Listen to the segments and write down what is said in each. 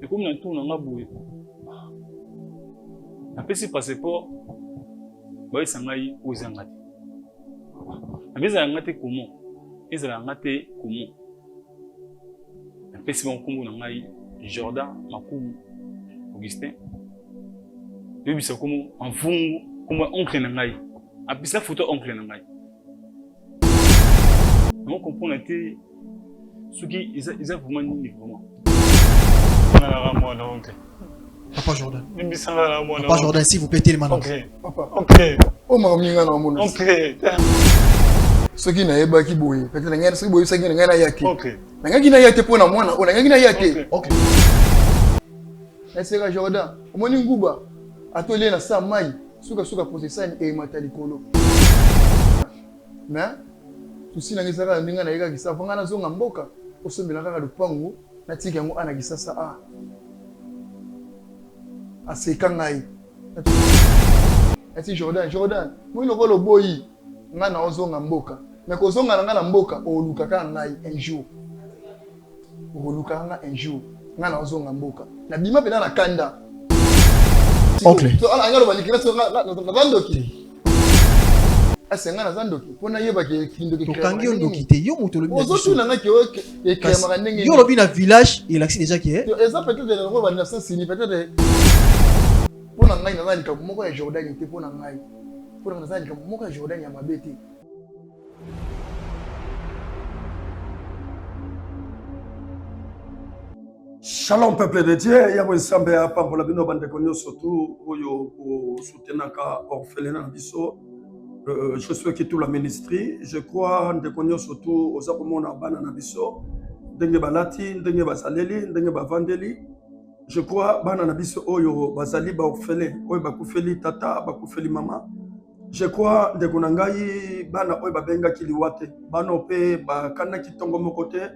Et comme dans tout, on a boué. Après, si passeport, bah, ça m'a eu aux angati. Après, ça m'a été comment? Et ça m'a été comment? Après, si on a eu Jordan, Makou, Augustin. Et puis, c'est comme un fond, comme un oncle nangai. Après, c'est la photo oncle nangai. On comprend que ceux qui ils ont vraiment ni vraiment. Papa Jordan. Papa Jordan, si vous pétez les mains. Ok. Papa. Ok. Oh ma minga na mona. Ok. Ceux qui n'avaient pas qui bouillent. Peut-être n'engagent ceux qui bouillent, ceux qui n'engagent pas yaki. Ok. N'engagent pas yaki pour na mona. On n'engagent pas yaki. Ok. Est-ce que Jordan, au moins une gouba, atelier na sa maille, suka poser ça et matali kolo. Mais tusi na ngisaka ndinga na yeka kisa fanga na zonga mboka osembela kaka lupangu na tika yango ana kisasa a aseka ngai ati Jordan moi lokolo boyi nga na ozonga mboka mais ko zonga na nga na mboka oluka ka ngai un jour oluka nga un jour nga na ozonga mboka na bima pena na kanda oncle to ala ngalo balikira so na bandoki asenga na zandoki pona yeba ke kindoki tokangi ondoki te yo moto lobi ozotu na ngaki o e krema ndenge yo lobi na village et l'accès déjà qui est ça peut-être de la roba 900 peut-être pona ngai na zalika moko ya Jordan te pona ngai pona na zalika moko ya Jordan ya mabete. Shalom peuple de Dieu, yabo nsambe hapa mbola bino bande konyo surtout oyo soutenaka orphelinat na biso. Je souhaite tout la ministrie. Je crois que surtout aux apomona bana na biso, ndenge balati, ndenge basaleli, ndenge bavandeli. Je crois bana na biso oyo bazali ba orphelin, oyo bakufeli tata, bakufeli mama. Je crois ndeko na ngai bana oyo babenga kiliwate, bana ope bakana kitongo moko te,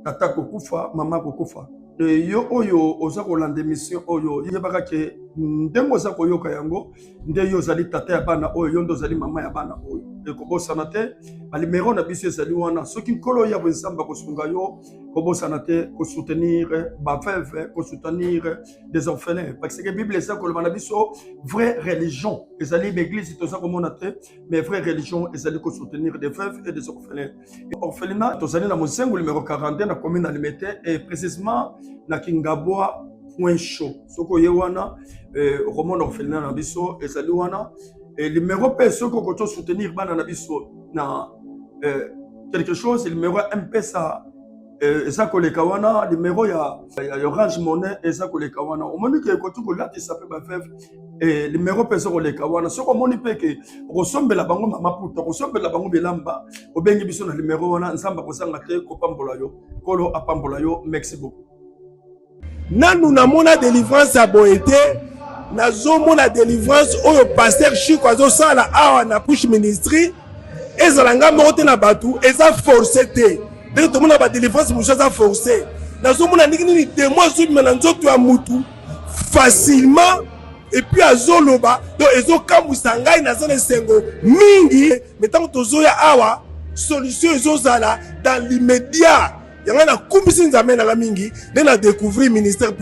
tata kokufa, mama kokufa. Yo oyo oza kolanda mission oyo yebaka ke ndengo za koyoka yango nde yo zali tata ya bana oyo yo ndo zali mama ya bana oyo ekobosana te balimero na biso ezali wana soki nkolo ya bwenzamba kosunga yo kobosana te kosoutenir baveuve kosoutenir des orphelins parce que bible eza koloba na biso vraie religion ezali l'église toza komona te mais vraie religion ezali kosoutenir des veuves et des orphelins orphelinat tozali na mosengo numéro 42 na commune na Limete et précisément na Kingabwa point chaud soko yewana roman orphelinat na biso ezali wana et numéro pe soko koto soutenir bana na biso na quelque chose numéro M-Pesa eza koleka wana numéro ya Orange Money eza koleka wana omoni ke koto kolatisa pe baveuve et numéro pe soko koleka wana soko omoni pe ke kosombela bango mama puta kosombela bango bilamba obengi biso na numéro wana nzamba kosanga te kopambola yo kolo apambola yo merci beaucoup. Nanu na mona délivrance à boété na zomona délivrance oyo pasteur Chico azo sala awa na push ministry ezalanga mote na batu eza forcé te de to mona ba délivrance mo eza forcé na zomona nini témoin zo na nzoto ya mutu facilement et puis azoloba do ezo kambusa ngai na zone sengo mingi metango tozoya awa solution ezo zala dans l'immédiat. Il y a un commission d'amène à la mingi, de la découvrir ministère.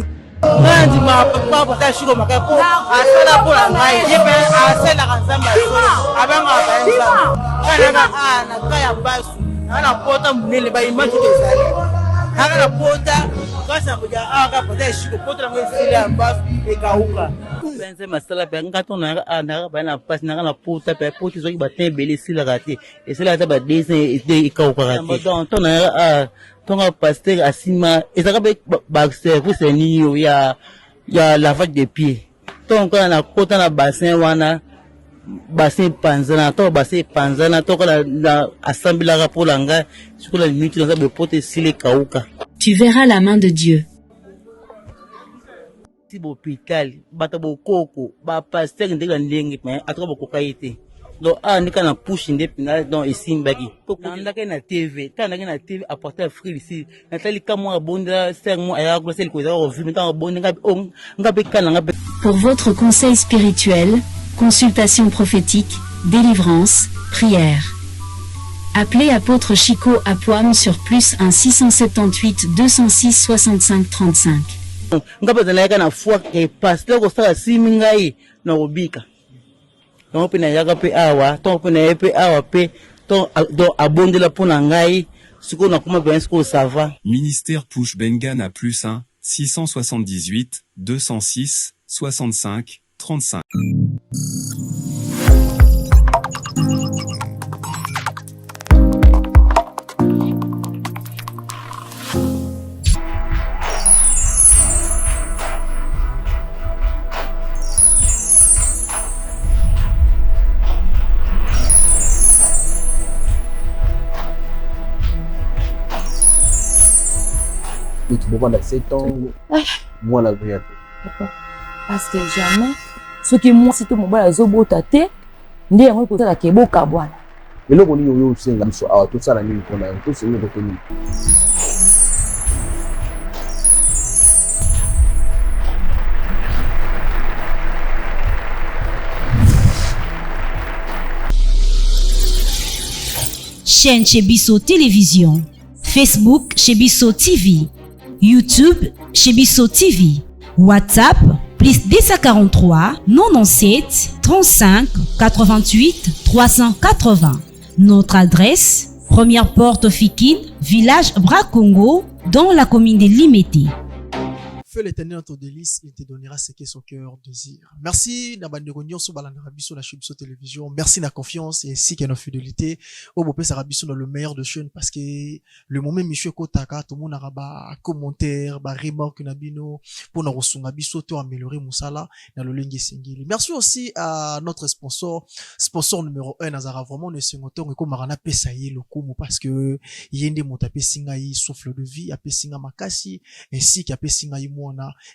masala pe ngato na ana ba na pas na na puta pe puti zo ba te beli sila gati e sila ta ba dese e ka ka gati donc to na tonga pasteur asima ezaka ba service ni yo ya lavage de pieds donc na kota na bassin wana bassin panzana to bassin panzana to la assemblée la pour langa sur la minute dans ba pote sile kauka. Tu verras la main de Dieu. Hôpital bata bokoko ba pasteur ndenge ndenge mais atoka bokoka ite donc nika na push ndepina donc esimbaki ndaka na TV tanaka na TV apporter frère ici natali kamwa bonda 5 mois ya ko sel ko za revu mais bonda ngabe kana ngabe. Pour votre conseil spirituel, consultation prophétique, délivrance, prière. Appelez apôtre Chico à Poam sur +1 678 206 65 35. ngapa zanaka na foi ke pasteur ko sala simingai na obika donc pe na yaka pe awa donc pe na pe awa pe donc abondela pona ngai siko na kuma bien siko ça va. Ministère Push Bengana plus 1 678 206 65 35. Tu peux prendre 7 ans, moi la vérité. Parce que jamais, ce qui moi, si tout mon bas, zobo tate, ndi yango ko tala kebo kabwana. Mais là, on y a aussi un biso, tout ça la nuit, on a tout c'est retenu. Chaîne Chebiso Télévision, Facebook Chebiso TV, YouTube Chebiso TV, WhatsApp plus 243 97 35 88 380. Notre adresse, première porte Fikine, village Bracongo, dans la commune de Limete. Fais l'éternel dans ton délice, il te donnera ce que son cœur désire. Merci, Nabandego Nyonso Balanarabiso, la Chebiso Télévision. Merci de la confiance et ainsi que la fidélité. Au Bopé Sarabiso dans le meilleur de chaîne parce que le moment Michel Kotaka, tout le monde a commentaire, remarque Nabino, pour nous ressourcer, pour améliorer Moussala, dans le lingue singili. Merci aussi à notre sponsor numéro 1, Nazara, vraiment, le sengoteur, et comme Marana Pesaye, le Koumou, parce que Yende Motape Singaï, souffle de vie, Ape Singa Makasi, ainsi qu'Ape Singaï Mouana,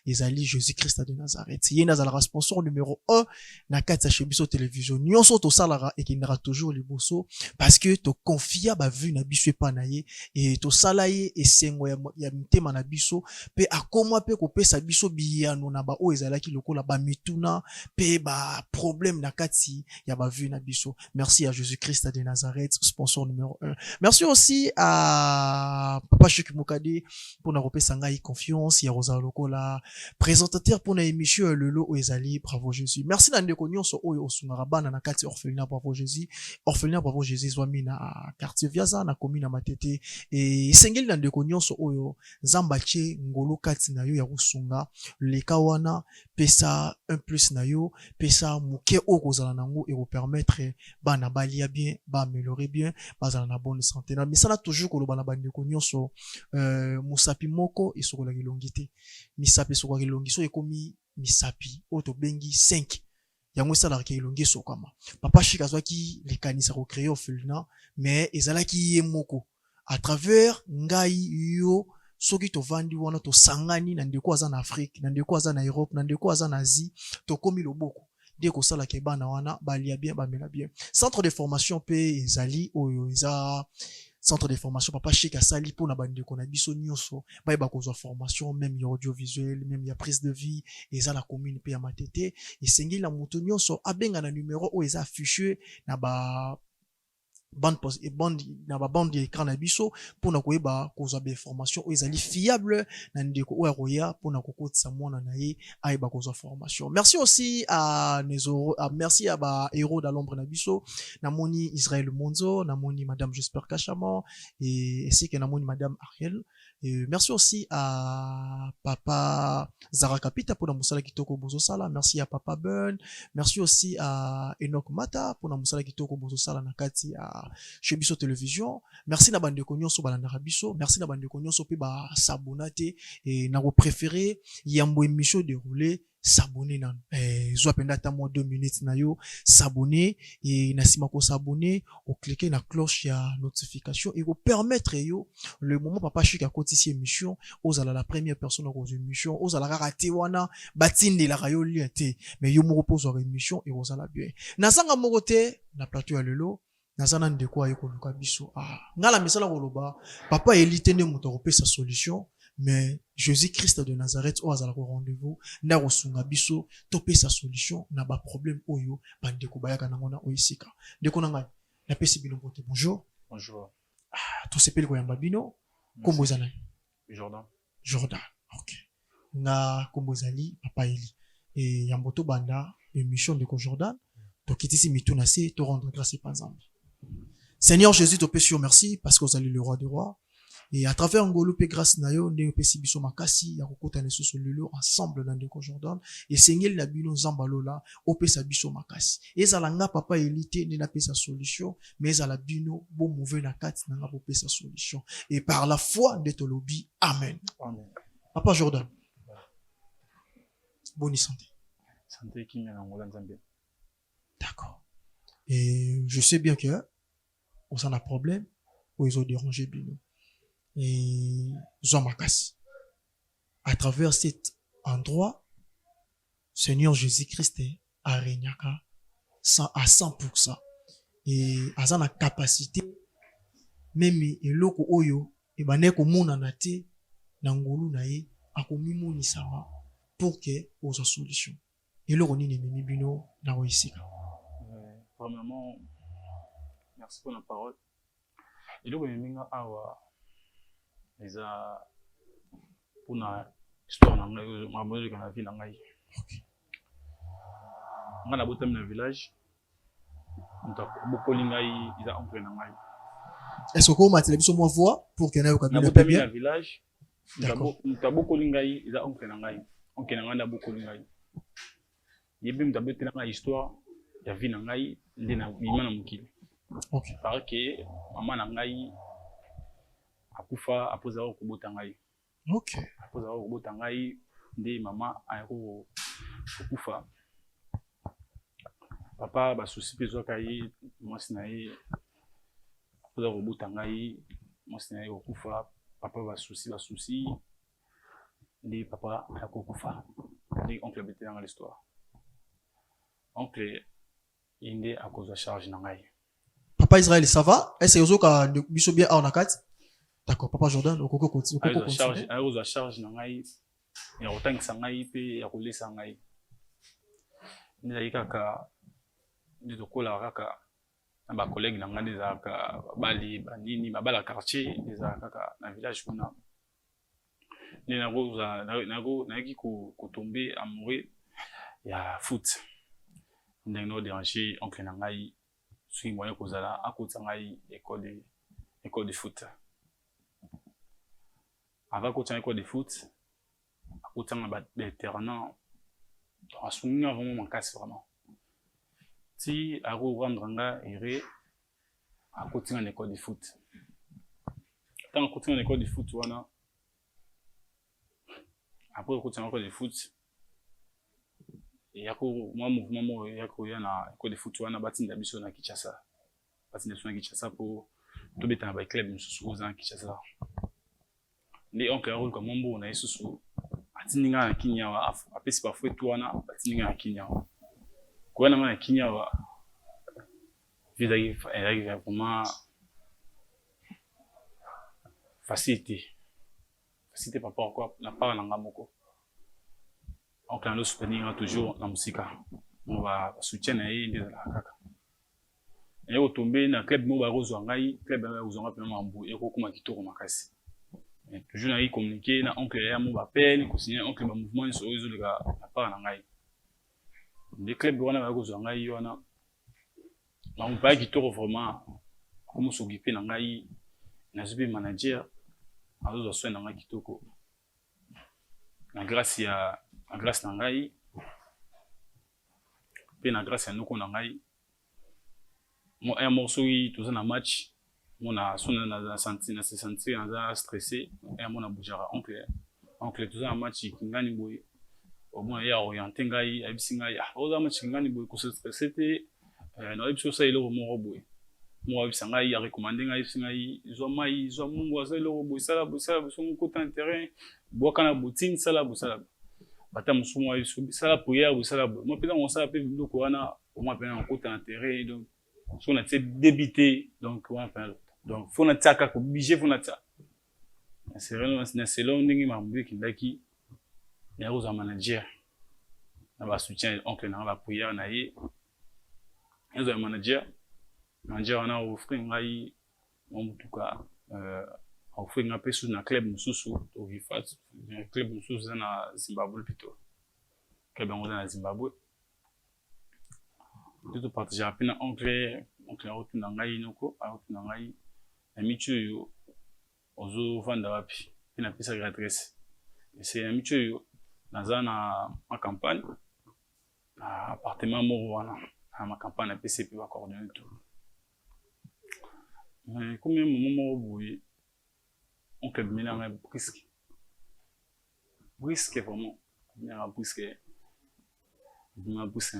Ezali Jésus-Christ de Nazareth. Yé Nazara, sponsor numéro 1, na Katsa Chebiso Télévision. Nyonso to salara, et qui n'aura toujours les bosso, parce que to confia, vu na biso panaye, et to salaye, et sengo ya mtema na biso, pe akoma pe ko pe sa biso biyano na ba o ezala ki loko la ba mituna, pe ba problème na kati, ya ba vu na biso. Merci à Jésus-Christ de Nazareth, sponsor numéro 1. Merci aussi à Papa Chuk Mukade, pour na repé sangai confiance, ya Rosa Lokola, présentateur pour na émission Lelo o ezali, bravo Jésus. Merci na ndeko nyonso oyo osungarabana na kati orphelinat, bravo Jésus. Orphelinat, bravo Jésus, zwami na quartier Viaza, na commune na Matete, et sengeli na ndeko nyonso oyo, Zambache, ngolo kati na yo ya usunga, leka wana, pesa 1 plus na yo, pesa muke o kozala nango, et vous permettre, na balia bien, améliorer bien, bazala na bonne santé. Na misala toujours koloba na bandeko nyonso, musapi moko, esokola kilongite. Misapi sokola kilongiso, ekomi misapi, oto bengi 5. Yango esala ke ilongi sokama. Papa Chikazwaki, les kanisa ko créer orphelinat, mais ezalaki ye moko. À travers ngai yo, soki to vandi wana to sangani na ndeko aza na Afrique, na ndeko aza na Europe, na ndeko aza na Asie, to komi loboko. Dès que ça la kebana wana, balia bien, bamela bien. Centre de formation pe ezali oyo eza centre de formation Papa Chika sali pour na bande ko na biso nyonso, ba ba kozwa formation même ya audiovisuel, même ya prise de vie, eza la commune pe ya Matete, et sengi la muto nyonso abenga na numéro o eza affiché na ba bande poste et bande na ba bande écran na biso pour na koyeba kozwa ba information o ezali fiable na ndeko o roya pour na kokotisa mona na ye ayeba kozwa formation. Merci aussi à merci à ba héros de l'ombre na biso na moni Israël Monzo, na moni madame Jesper Kachama et ainsi que na moni madame Ariel. Et merci aussi à papa Zara Kapita pour la musala kitoko bozo sala. Merci à papa Burn. Merci aussi à Enoch Mata pour la musala kitoko bozo sala na kati à Chebiso Télévision. Merci na bande konyo so balanda biso. Merci na bande konyo so pe ba s'abonner et na vous préféré yambo émission déroulé s'abonner nan zo apenda ta mo 2 minutes na yo s'abonner et na sima ko s'abonner ou cliquer na cloche ya notification et vous permettre yo le moment Papa Chika kotisi émission ozala la première personne aux émission ozala raté wana batindi la rayo liate mais yo mo repose aux émission et ozala bien na sanga mokote na plateau ya lelo nazana ndeko ayeko luka biso ngala misala koloba papa elite ne moto kopesa solution. Mais Jésus-Christ de Nazareth o azala ko rendez-vous na rosunga biso topé sa solution na ba problème oyo bandeko bayaka nango na oisika ndeko na ngai na pesi bino bote. Bonjour. Bonjour. To sepeli ko yamba bino kombo ezana Jordan. Jordan. OK. na kombozali papa Eli et yamboto banda émission de Jordan donc ici mituna se te rendre grâce et panzambi. Seigneur Jésus, te pèse merci parce que vous allez le roi des rois. Et à travers Ngolo pe grâce na yo nde pesi biso makasi ya kokota na soso lelo ensemble dans ndeko Jordan et Seigneur na bino zambalola opesa biso makasi. Ezala nga papa Elite ne na pesa solution mais ezala bino bo mouve na kati na nga bo pesa solution et par la foi de tolobi amen. Amen. Papa Jordan. Bonne santé. Santé qui m'a en Zambie. D'accord. Et je sais bien que on s'en a problème ou ils ont dérangé bino. Et Zomakasi. À travers cet endroit, Seigneur Jésus-Christ a régné à 100%. Et à la capacité, même eloko oyo, et baneko mona nate, nangolu nae, akomimo ni sawa, pour que aux solution. Et le roni ne mimi bino na oisika. Premièrement, merci pour la parole. Et le roni minga awa, eza puna histoire na ngai mamozo kana vie na ngai nga na botami na village bokoli ngai eza oncle na ngai. Est-ce que vous m'avez biso moi voix pour que na yo kabila botami na village bokoli ngai eza oncle na ngai na bokoli ngai yebi mtabetela ngai histoire ya vie na ngai nde na bima na mokili. Parce que mama na ngai akufa apoza okubota ngai. Okay. Apoza okubota ngai nde mama ayako okufa. Papa ba souci pezo kai mwasi na ye apoza okubota ngai mwasi na ye okufa papa ba souci nde papa ayako okufa. Nde oncle betela dans l'histoire. Oncle inde akoza charge na ngai. Papa Israël ça va? Est-ce que vous avez biso bien en akati? D'accord, papa Jordan, au coco continue. À charge na ngai ya kotangisa ngai pe ya kolesa ngai. Ndezali kaka ndezokola kaka na ba collègue na ngai ndezalaka bali banini babala quartier ndezalaka kaka na village kuna. Nde nayaki kotombe amoureux ya foot. Ndenge no déranger oncle na ngai soki moyen kozala akotisa ngai école de foot. Avant qu'on tient école de foot, on tient des terrains, on soumet vraiment mon casse vraiment. Si à rendre nga iré, à continuer en école de foot. Tant qu'on continue en école de foot, voilà. Après on continue en école de foot. Et yako moi mouvement yako yana école de foot, voilà bâti d'abisso na Kinshasa. Bâti d'abisso na Kinshasa pour tout bêta na club nous sous en Kinshasa. Les oncles rôle comme mon na isusu atininga na Kenya wa apesi parfois tuana atininga na Kenya kwa na Kenya wa vidai vraiment facilité par rapport quoi na part na ngamoko oncle no soutenir toujours na musika on va soutenir et de la kaka et au tomber na club mo ba rozwa ngai club ba uzonga pe mambu e ko kuma kitoko makasi. Et toujours na communiquer na oncle ya mo ba peine ko signer oncle ba mouvement so ezo le ga part na ngai les clubs wana ba kozwa ngai wana na on pas kitoko vraiment comme s'occuper na ngai na zubi manager azo so na ngai kitoko na grâce na ngai pe na grâce ya noko na ngai mo un morceau tout na match mona sona na sentir na stressé et mona bujara oncle tout ça match kingani boy au moins ya orienté ngai abisi ngai oza match kingani boy ko stressé te na ebso ça ile mo boy mo abisi ngai ya recommander ngai abisi ngai zo mungu za ile boy sala so ko tant terrain boka na boutique sala bata musumo abisi sala prière bo sala mo pena on sala pe biloko wana au moins pena ko tant terrain donc so on a débité donc on appelle donc faut na tsaka ko obligé faut na tsaka c'est vraiment na selon ndingi mambu kindaki ya uza manager na ba soutien oncle na ba prière na ye uza manager na offrir ngai en tout cas fait un peu sur un club mususu au Gifat, un club mususu na Zimbabwe plutôt. Club en na Zimbabwe. Tout partager à peine oncle route na ngai noko, route na ngai na michu yo ozo vanda wapi. Pina pesa adresse. Et c'est un michu yo na ma campagne. Na appartement moro wana. Na ma campagne na PCP va coordonner tout. Mais comme un moment boui on peut mener un brisque vraiment un brisque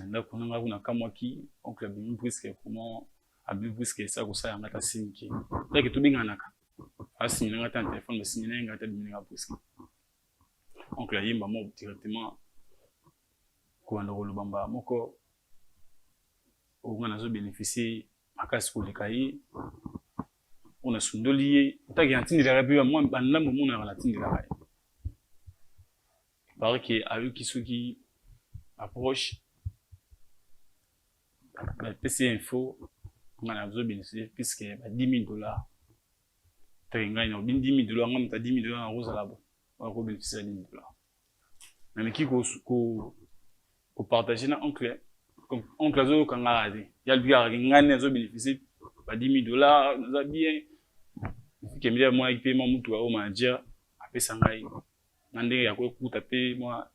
là qu'on a vu na kamwaki on peut bien brisque comment abi brisque ça ko ça ngata sinki là que tout bien naka asi na ngata téléphone mais signer ngata bien un brisque on peut yimba mo directement ko ndo lubamba moko on a zo bénéficier makasi ko lekai on a sondolié ta garantie de la république moi banna mo na la tinde la raille paraît que avec qui approche la PC info on a besoin bénéficier puisque $10,000 ta ngagne $10,000 ngam ta $10,000 en rose là-bas on va bénéficier $10,000 mais qui ko partager na oncle zo kanga ade ya biya ngane zo bénéficier $10,000 nous a bien que me moi avec paiement mutu au manager après ça ngai nande ya ko kuta pe moi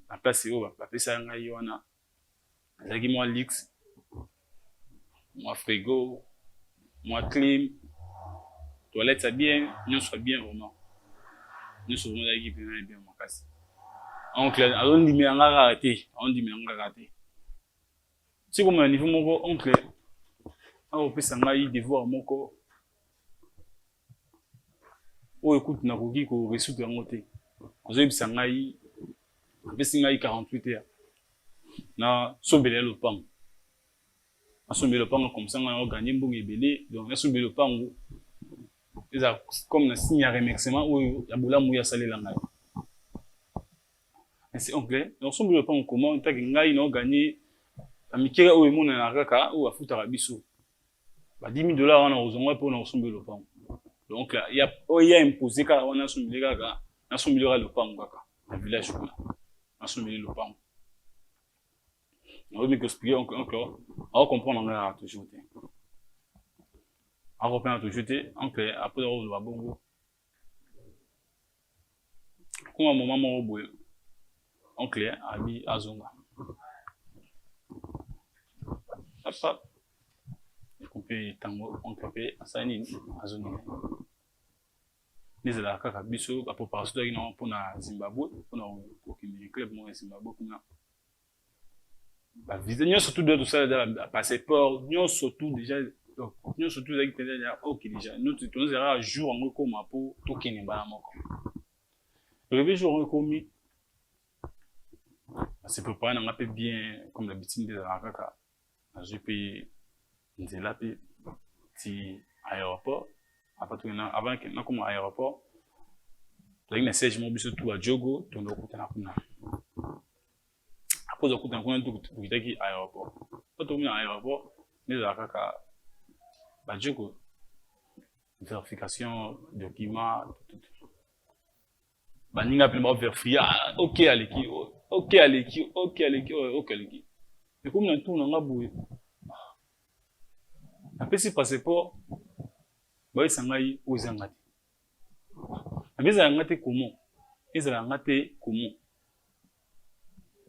la place yo après ça ngai wana zaki moi lix moi frigo moi clim toilette ça bien nous soit bien vraiment nous sommes là qui bien moi casse oncle on dit mais on raté c'est comme un niveau mon oncle on peut s'en aller devoir moko o écoute na koki ko résoudre en moté on se s'en aller besi ngai 48 heures na sombele le pang na sombele le pang comme ça on gagner mbongi belé donc na sombele le pang eza comme na signe ya remerciement o ya bolamu ya salela ngai c'est anglais donc sombele le pang comment ta ngai na gagner amikira o emona na kaka o afuta biso $10,000 on a besoin pour nous sommer le pain donc là il y a imposé car on a sommer gaga na sommer le pain kaka na village là na sommer le pain on veut m'expliquer encore on comprendre on a toujours été on reprend toujours été donc après on va bongo comme un moment mon boy oncle abi azonga papa on peut tango on peut asani azoni les la kaka biso ba préparation de non pour na Zimbabwe pour na okimi club mo Zimbabwe kuna ba vision surtout de tout ça passeport nous surtout déjà nous surtout avec déjà OK déjà nous on sera jour en comme pour tokene ba moko le jour en commis c'est préparé na peu bien comme l'habitude de la kaka je peux nzela pe ti aéroport après tout avant que na comme aéroport là il siège mon biso tout à Diogo to ndokutana kuna après okutana kuna tout kitaki aéroport to na aéroport mais la kaka ba Diogo vérification document tout baninga pe mo vérifier OK aleki mais comme na tout na ngaboué après si passeport boy sangai uzangati abiza ngati comment izala ngati comment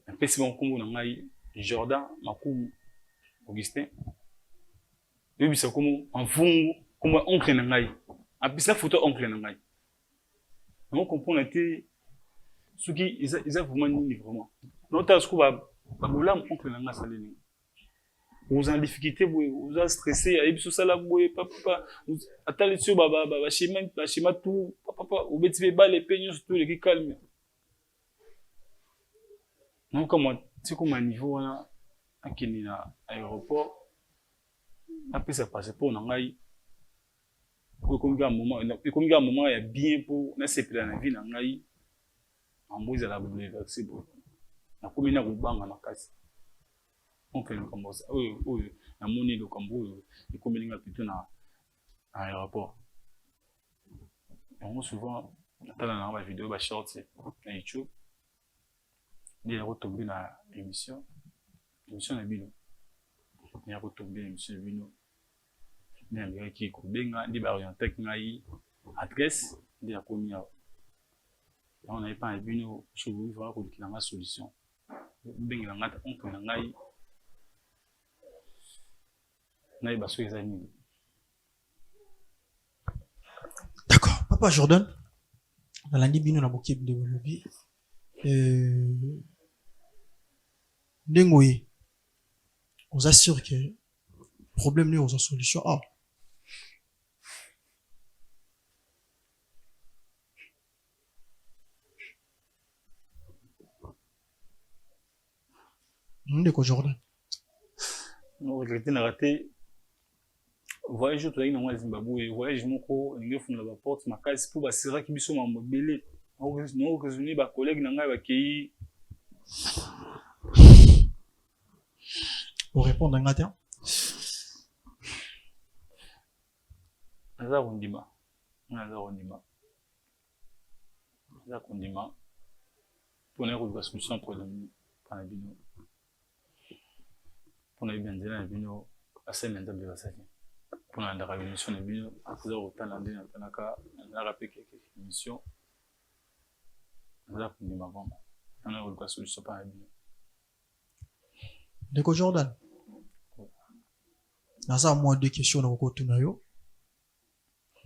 après si bon kombo ngai Jordan Makumu Augustin bibisa comme en vungu comme oncle ngai apisa photo oncle ngai on comprend été ce qui ils a vraiment ni vraiment notre ce ba bolam oncle ngai salini vous en difficulté vous en stressé et puis ça là boy papa attendez sur baba schéma tout papa ou beti ba les peignes surtout les calme non comment c'est comme un niveau là akini na aéroport après ça passe pour ngai comme un moment il y a bien pour na c'est plan la vie ngai en boisa la bouleverser bon na comme na kubanga na kasi on fait le combo ça na moni le combo et comme linga plutôt na aéroport yango souvent natala na ba vidéo ba short na YouTube nde retomber na émission na bino ni retomber émission na bino ni ngaki ki ko benga ndi ba orienter ngai adresse ndi ya komi ya on n'a pas bino chou va ko dikina ma solution benga ngata on na ngai ngai ba so ezani. D'accord, Papa Jordan, dans l'année bino na boki de lobby Dengoye, on s'assure que le problème n'est aux solution. Ah. On est quoi Jordan? On regrette n'a raté. Voyage tout dans le Zimbabwe, voyage moko, il faut la porte ma case pour basira qui biso ma mobile. Non raisonner ba collègue na ngai ba kei. Pour répondre à Ngatia. Naza kondima. Pour na solution problème pana bino. Pour na bien dire na bino assez mental de basaki. Pour na ndaka émission na bino akuza kotana ndena tanaka na rappeler quelques émissions. Naza kondima vraiment. Na ko solution pana bino. Ndeko Jordan. Naza moi deux questions na ko tunayo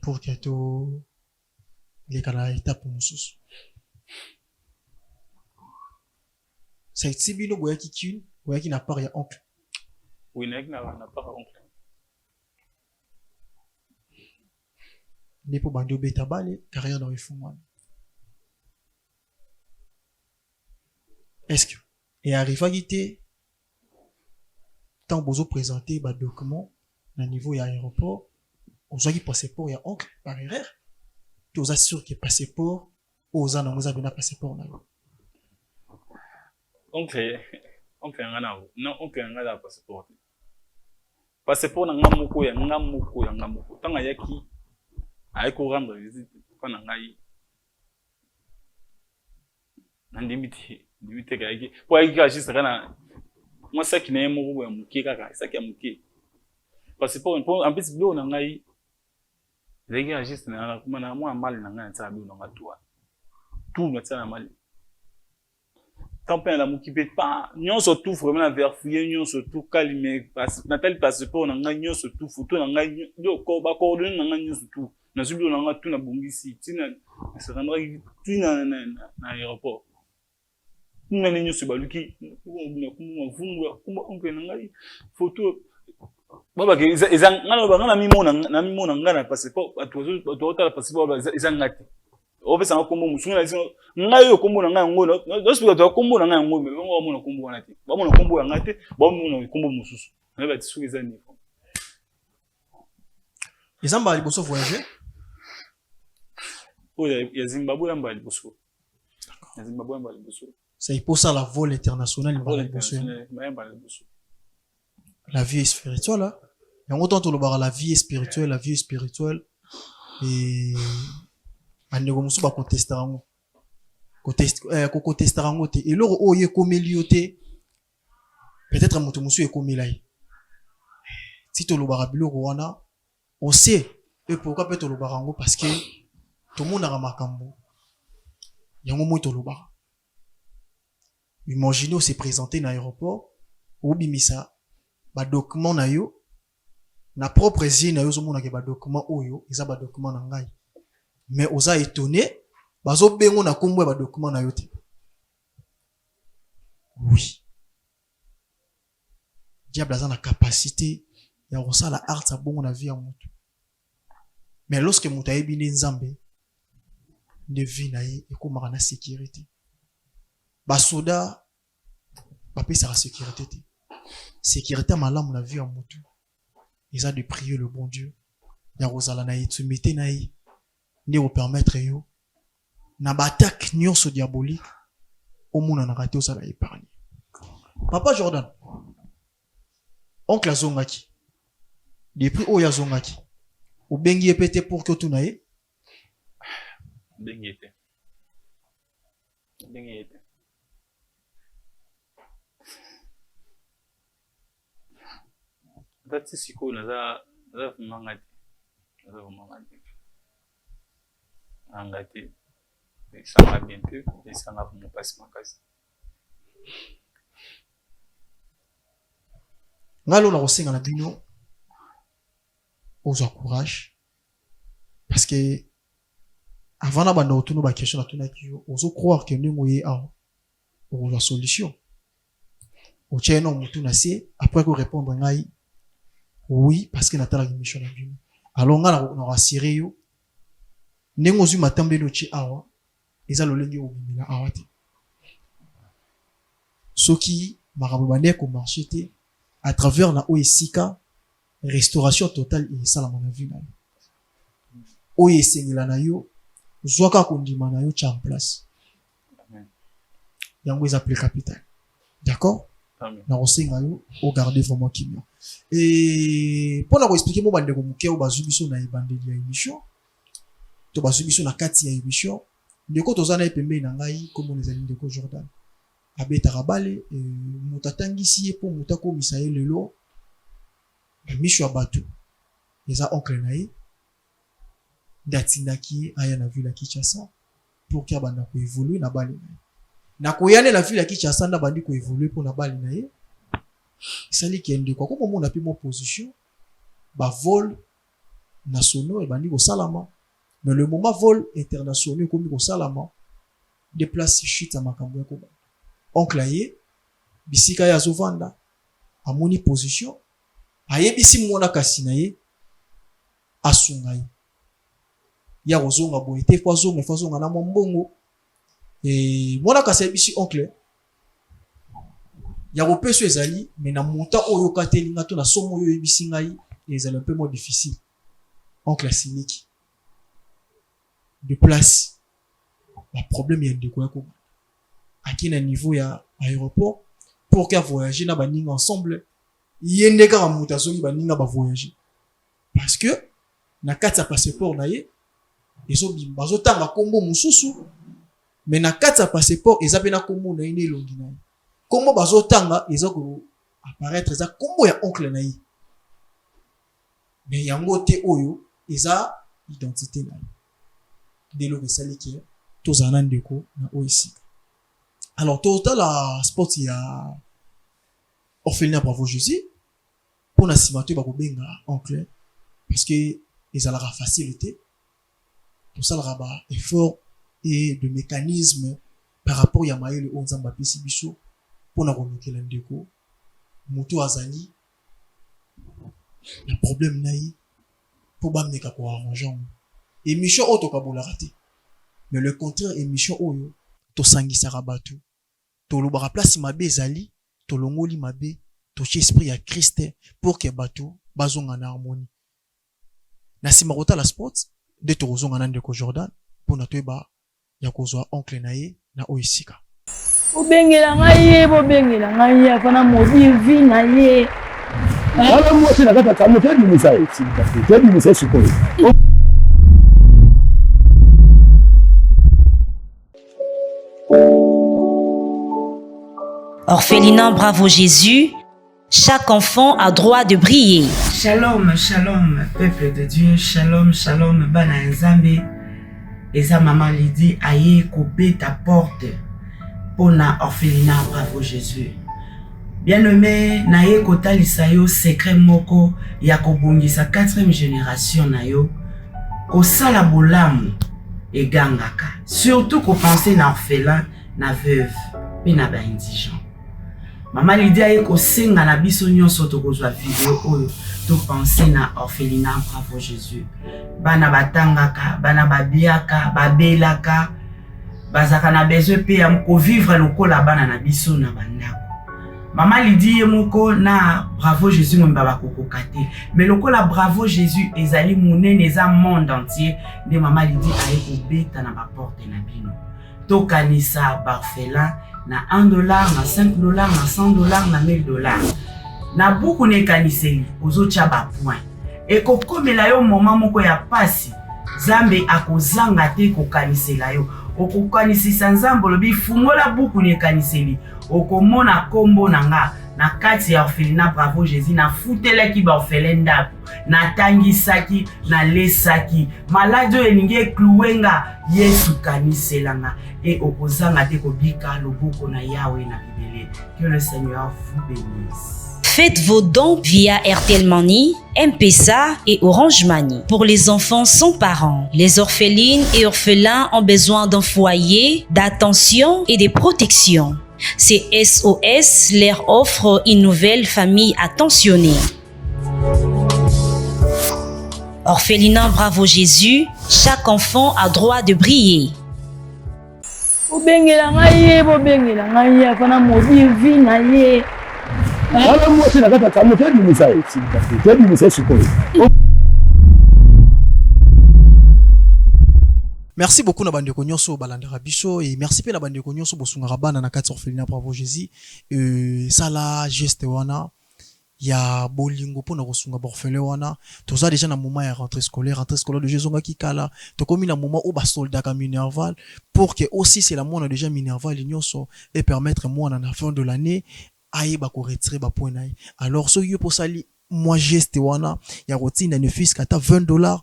pour que to les kana étape mususu. C'est Tibino Boyaki Kyun, Boyaki n'a pas rien oncle. Oui, n'a pas oncle. Nepo Bandio Beta Bale, carrière dans les Fumane. Est-ce que, et arrive à guider, tant bozo présenter bah document, à niveau y a aéroport, aux qui passeport y a oncle, par erreur, tu os assures que passeport, aux ans, nous avons un passeport là. Oncle ngana non oncle ngana passeport passeport na ngamuko ya ngamuko tanga yaki ayiko rendre visite pana ngai na ndimite ka yaki po yaki ka juste kana moi ça qui n'est mo ya muke kaka ça qui ya muke passeport en plus bio na ngai leki juste na kuma na moi mal na ngai ça bio na ngatua tout na ça na mal. Tant pis, la mouki pas, nous surtout vraiment verfouiller, nous surtout calmer, Nathalie passeport, on a gagné surtout photo, on a gagné, coordonnées, on a gagné surtout. Nous subis, on a tout na bongisi, se rendra tout na aéroport. Nous avons gagné sur Baluki, on peut photo. Baba, ils ont mis mon passeport, à toi, tu as le passeport, ils ont gâté. Ope sanga kombo musunga na ngai yo kombo na ngai ngono no speak to kombo na ngai ngono ngo mo na kombo na ti ba mo na kombo ya ngate ba mo na kombo mususu na ba tsuki za ni Izamba liboso voyager o ya Zimbabwe mbali boso c'est pour ça la vol international mbali boso la vie spirituelle là yango tant to la vie spirituelle et andeko musu ba contester ngo contester ngo te et loro oye komeli te peut-être mutu musu e komelai si to lobara biloko wana on sait et pourquoi peut to lobara ngo parce que tout le monde a makambo yango mo to lobara imaginez se présenter na aéroport ou bimisa ba document na yo na propre yeux na yo zo mona ke ba document oyo eza ba document na ngai. Mais on a étonné, bazo bengo na kombo ba document na yote. Oui. Diable a la capacité ya rosa la art sa bongo na vie ya mutu. Mais lorsque mutu ayebini nzambe de vie na ye ekomaka na sécurité. Ba soda ba pesa la sécurité te. Sécurité malamu na vie ya mutu. Ils ont de prier le bon Dieu. Ya rosa la na yetumite na ye. Ni vous permettre yo na batak nyonso diabolique au monde na raté ça la épargne. Papa Jordan oncle azongaki depuis oya zongaki obengi epete pour que tunaye Bengete. That's siko naza mangati. Angati. Sanga bientôt, et sanga pour mon passe makasi. Ngalo na kosenga na bino ozo courage parce que avant na banda otuno ba question na tuna kiyo ozo croire que ndemo ye a ozo solution o cheno mutu na sie après ko répondre ngai oui parce que natala mission na bino alors ngala na rassurer yo ndengo zu matambelo chi awa eza lolenge obimila awa te soki makambo bande ko marcher te à travers na oesika restauration totale et ça la mon avis na oyesengela na yo zwaka kondima na yo cha en place yango eza plus capital d'accord na osenga yo o garder vraiment kimia et pour na ko expliquer mo bande ko mukeo bazubiso na ibandeli ya émission to bazubiso na kati ya émission ndeko tozana epembe na ngai comme les amis ndeko Jordan abeta rabale mutatangisi ye po mutako misaye lelo misho abatu eza oncle nae ndatindaki aya na ville ya Kinshasa pour que banda ko évoluer na bale na koyane na ville ya Kinshasa na bandi ko évoluer pour na bale nae sali kende kwa comme mon appui mon position ba vol nationaux et bandi ko salama mais le moment vol international comme ko salama déplace chute à makambo ya ko oncle aye bisika ya zovanda amoni position ayebisi mona kasi na ye asungai ya kozonga boite kwa zonga na mbongo mona kasi ayebisi oncle ya kopeso ezali mais na monta oyo katelinga to na somo oyo yebisi ngai ezali un peu moins difficile oncle asiniki de place la problème ya ndeko yako à na niveau ya aéroport pour qu'à voyager na baninga ensemble yende ka muta zongi baninga ba voyager parce que na kati ya passeport na ye ezo bimba zo tanga kombo mususu mais na kati ya passeport eza na kombo na ine longi na ye kombo bazo tanga eza ko apparaître eza kombo ya oncle na ye mais yango te oyo eza identité na ye delo resali ki tozana ndeko na oisi. Alors, total la sport il y a orphelinat Bravo Jésus pour na simato ba ko benga oncle parce que ils a la facilité tout ça le rabat effort et de mécanisme par rapport ya maïle on zamba pesi biso pour na kolokela ndeko moto azali le problème naï pour ba meka ko arranger émission auto ka bola raté mais le contraire émission oyo to sangisa rabatu to lobara place mabe ezali to longoli mabe to chi esprit ya Christ pour que batu bazonga na harmonie na simarota la sport de to zonga na ndeko Jordan pour na toeba ya kozwa oncle na ye na oisika obengela ngai afana mobile vie na ye wala mwasi na kata kamo tedi misai sikoyo Orphelinat Bravo Jésus, chaque enfant a droit de briller. Shalom, shalom, peuple de Dieu, shalom, shalom, bana nzambe. Eza maman Lydie aye kobe ta porte pour na orphelinat Bravo Jésus. Bien-aimé, na ye kotalisa yo secret moko ya kobongisa 4e génération na yo kosala bolamu egangaka. Surtout ko penser na orphelin, na veuve, pe na ba indigent. Maman Lydia aye kosenga na biso nyonso tokozwa video oyo to penser na orphelinat Bravo Jésus. Bana batangaka, bana babiaka, babelaka, bazaka na besoin pe ya ko vivre lokola bana na biso na bandako. Maman Lydia moko na Bravo Jésus mwemba bakokokate. Mais lokola Bravo Jésus ezali monene eza monde entier de Maman Lydia aye kobeta na ba porte na bino. To kanisa barfelin na $1, na $5, na $100, na $1000. Na buku ne kaniseli ozo tia ba point. Et kokomela yo moment moko ya pasi Nzambe akozanga te kokanisela yo. Okokanisisa Nzambe lobi fungola buku ne kaniseli. Okomona kombo nanga na kati ya orphelinat Bravo Jésus na futelaki ba orphelin ndako. Na tangisaki na lesaki. Malade elingi ekluwenga Yesu kaniselanga. Et okozanga te kobika loboko na Yahweh na bibele. Que le Seigneur vous bénisse. Faites vos dons via RTL Money, M-Pesa et Orange Money. Pour les enfants sans parents, les orphelines et orphelins ont besoin d'un foyer, d'attention et de protection. Ces SOS leur offre une nouvelle famille attentionnée. Orphelinat Bravo Jésus, chaque enfant a droit de briller. Merci beaucoup na bandeko nyonso balandera biso et merci pe na bandeko nyonso bosungaka bana na kati orphelinat Bravo Jésus sala geste wana ya bolingo pona kosunga orphelin wana toza déjà na moment ya rentrée scolaire de Jésus ngaki kala to komi na moment où ba soldat ka Minerval pour que aussi c'est la mona déjà Minerval nyonso et permettre moi na fin de l'année aye ba ko retirer ba point naï. Alors so yo pour sali moi geste wana ya routine ne fils kata $20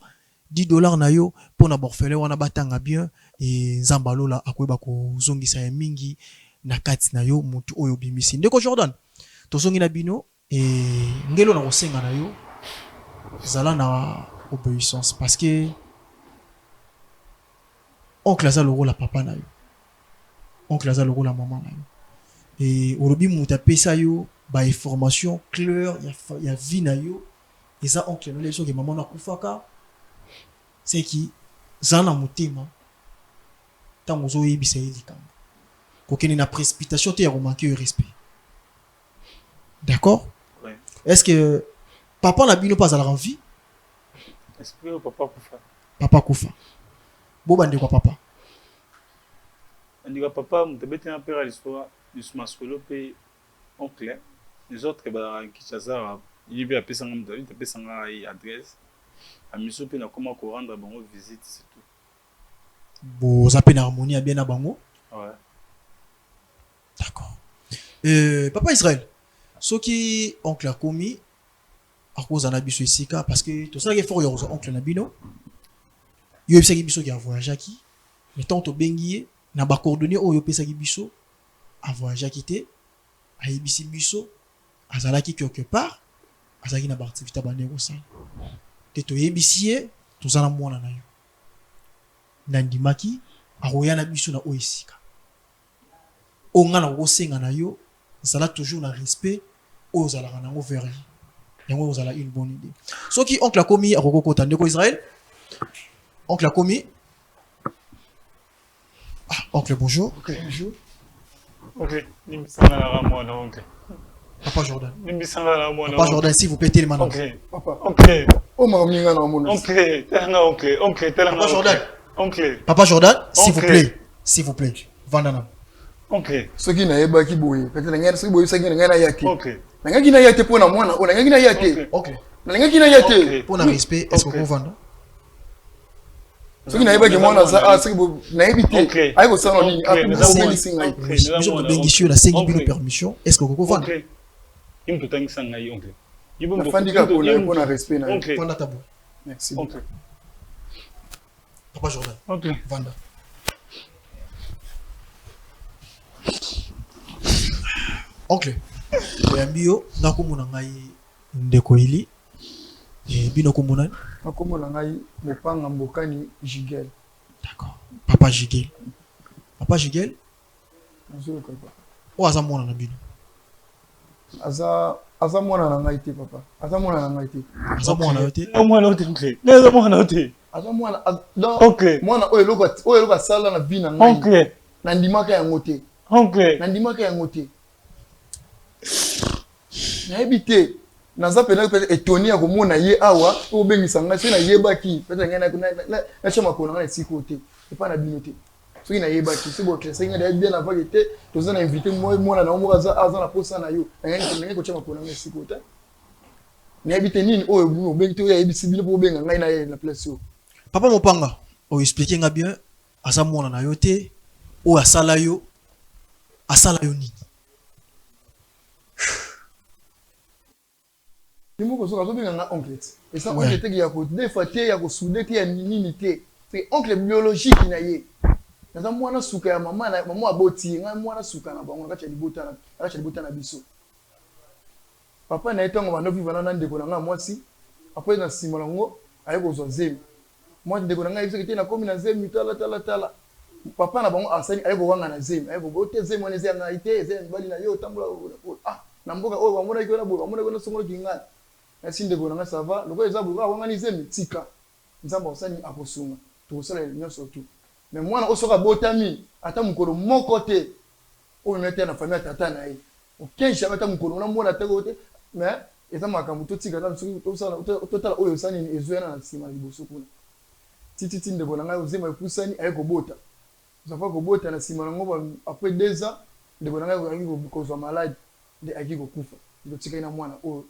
$10 na yo pour na orphelin wana batanga bien et nzambalola akoyeba ko zongisa ya mingi na kati na yo mutu oyo bimisi ndeko Jordan to zongi na bino et ngelo na kosenga na yo zala na obéissance parce que oncle aza le rôle papa na yo oncle aza le rôle maman na yo et olobi muta pesa yo ba information claire ya vie na yo et ça oncle no leso ke maman na kufaka c'est qui zana mutema tango zo yebisa yelikamba kokeni na précipitation te ya remarquer respect. D'accord? Ouais. Est-ce que papa n'a bino pas à la envie? Est-ce que papa kufa? Papa kufa. Boba ndeko papa. Ndeko papa mtabete na père l'histoire du mascolo pe oncle. Les autres ba Kinshasa yibi apesa ngam David apesa ngai adresse. Amiso pe na comment ko rendre bango visite c'est tout. Bo zape na harmonie a bien na bango? Ouais. D'accord. Papa Israël. Ce qui oncle a commis à cause d'un abus isika parce que tout ça qui est fort yo oncle Nabino yo pesa ki biso ki a voyagé qui mais tant to bengié na ba coordonnées o yo pesa ki biso a voyagé qui té a yebisi biso azala ki quelque part azaki na ba activité ba négocia te to yebisi to zana mwana na yo nandimaki a royana biso na o isika o ngana ko senga na yo zala toujours na respect aux alaranango vers yango aux ala une bonne idée. Ce qui oncle a commis à Rokoko Tandeko Israël. Oncle a commis. Ah, oncle bonjour. Ok. Bonjour. Ok. Nimbisanga la mwana oncle. Papa Jordan. Nimbisanga la mwana. Papa Jordan, s'il vous plaît, tellement. Ok. Papa. Ok. Oh maminga na mwana. Ok. Telanga oncle. Ok. Telanga. Papa Jordan. Oncle. Papa Jordan, s'il vous plaît. S'il vous plaît. Vandana. Ok. Ce qui n'a pas qui boye. Peut-être ngana ce boye ça qui ngana yaki. Ok. Nanga qui n'a yate pour na mwana, o nanga qui n'a yate. Ok. Nanga qui n'a yate. Pour na respect, est-ce qu'on vend? Ce qui n'a pas que mwana za ah ce qui na éviter. Aïe ko ça non ni. Ah pour bengi singa. Monsieur de bengi sur la 5 bino permission, est-ce qu'on vend? Ok. Il me tanga sanga yi oncle. Yibo ndo fandika pour na respect na. Ok. Panda tabou. Merci. Ok. Papa Jordan. Ok. Vanda. Oncle, yambio nakomona ngai ndeko ili bino komona nakomona ngai mopanga mbokani Jigel. D'accord. Papa Jigel. Papa Jigel Bonjour papa. O aza mwana na bino. Aza mwana na ngai te papa. Aza mwana na ngai te. Aza mwana yo te. Mwana yo te oncle. Aza mwana yo te. Aza mwana donc oncle. Mwana oyo loka sala na bina ngai. Oncle. Na ndimaka yango te. Oncle. Na ndimaka yango te. Na ebite naza pena peut-être étonné ya komona ye awa o bengisa ngai so na yebaki peut-être ngana na chama kona na siko te et pas na bino te so ina yebaki c'est bon que ça ngana bien avant que te to za na inviter moi na mo aza na posa na yo ngana ko chama kona na siko te na ebite nini o bengi to ya ebisi bino po benga ngai na place yo Papa Mopanga, o expliquer nga bien, asa mwana na yote, o asala yo ni. Nimo ko soka zobenga nga oncle. Et ça oncle te ya ko défaté ya ko soudé te ya nini te. C'est oncle biologique na ye. Na mwana suka ya mama na mama aboti nga mwana suka na bango akacha libota na biso. Papa na etango bando vivana na ndeko na nga mwasi. Après na sima nango aye ko zo zemi. Moi ndeko na nga yebisa kete na komi na zemi tala. Papa na bango asani aye ko wanga na zemi. Aye ko bote zemi wana ze nga ite ze bali na yo tambola. Ah na mboka o bamona ko na bo bamona ko na songolo kinga. Merci ndeko na nga ça va. Loko eza bo wanga ni zemi tika. Nzamba osani akosunga. To sala nyonso tout. Mais moi na osoka botami ata mukolo moko te. O mete na famille tata na ye. Aucun jamais ata mukolo na mona te kote. Mais eza makambo to tika ta soki to sala total oyo sani ni ezoyana na sima liboso kuna. Titi ndeko na nga ozema epusani aye kobota. Zafa kobota na sima nango après 2 ans ndeko na nga ayi kozwa malade nde ayi kokufa. Ndo tika ina mwana oyo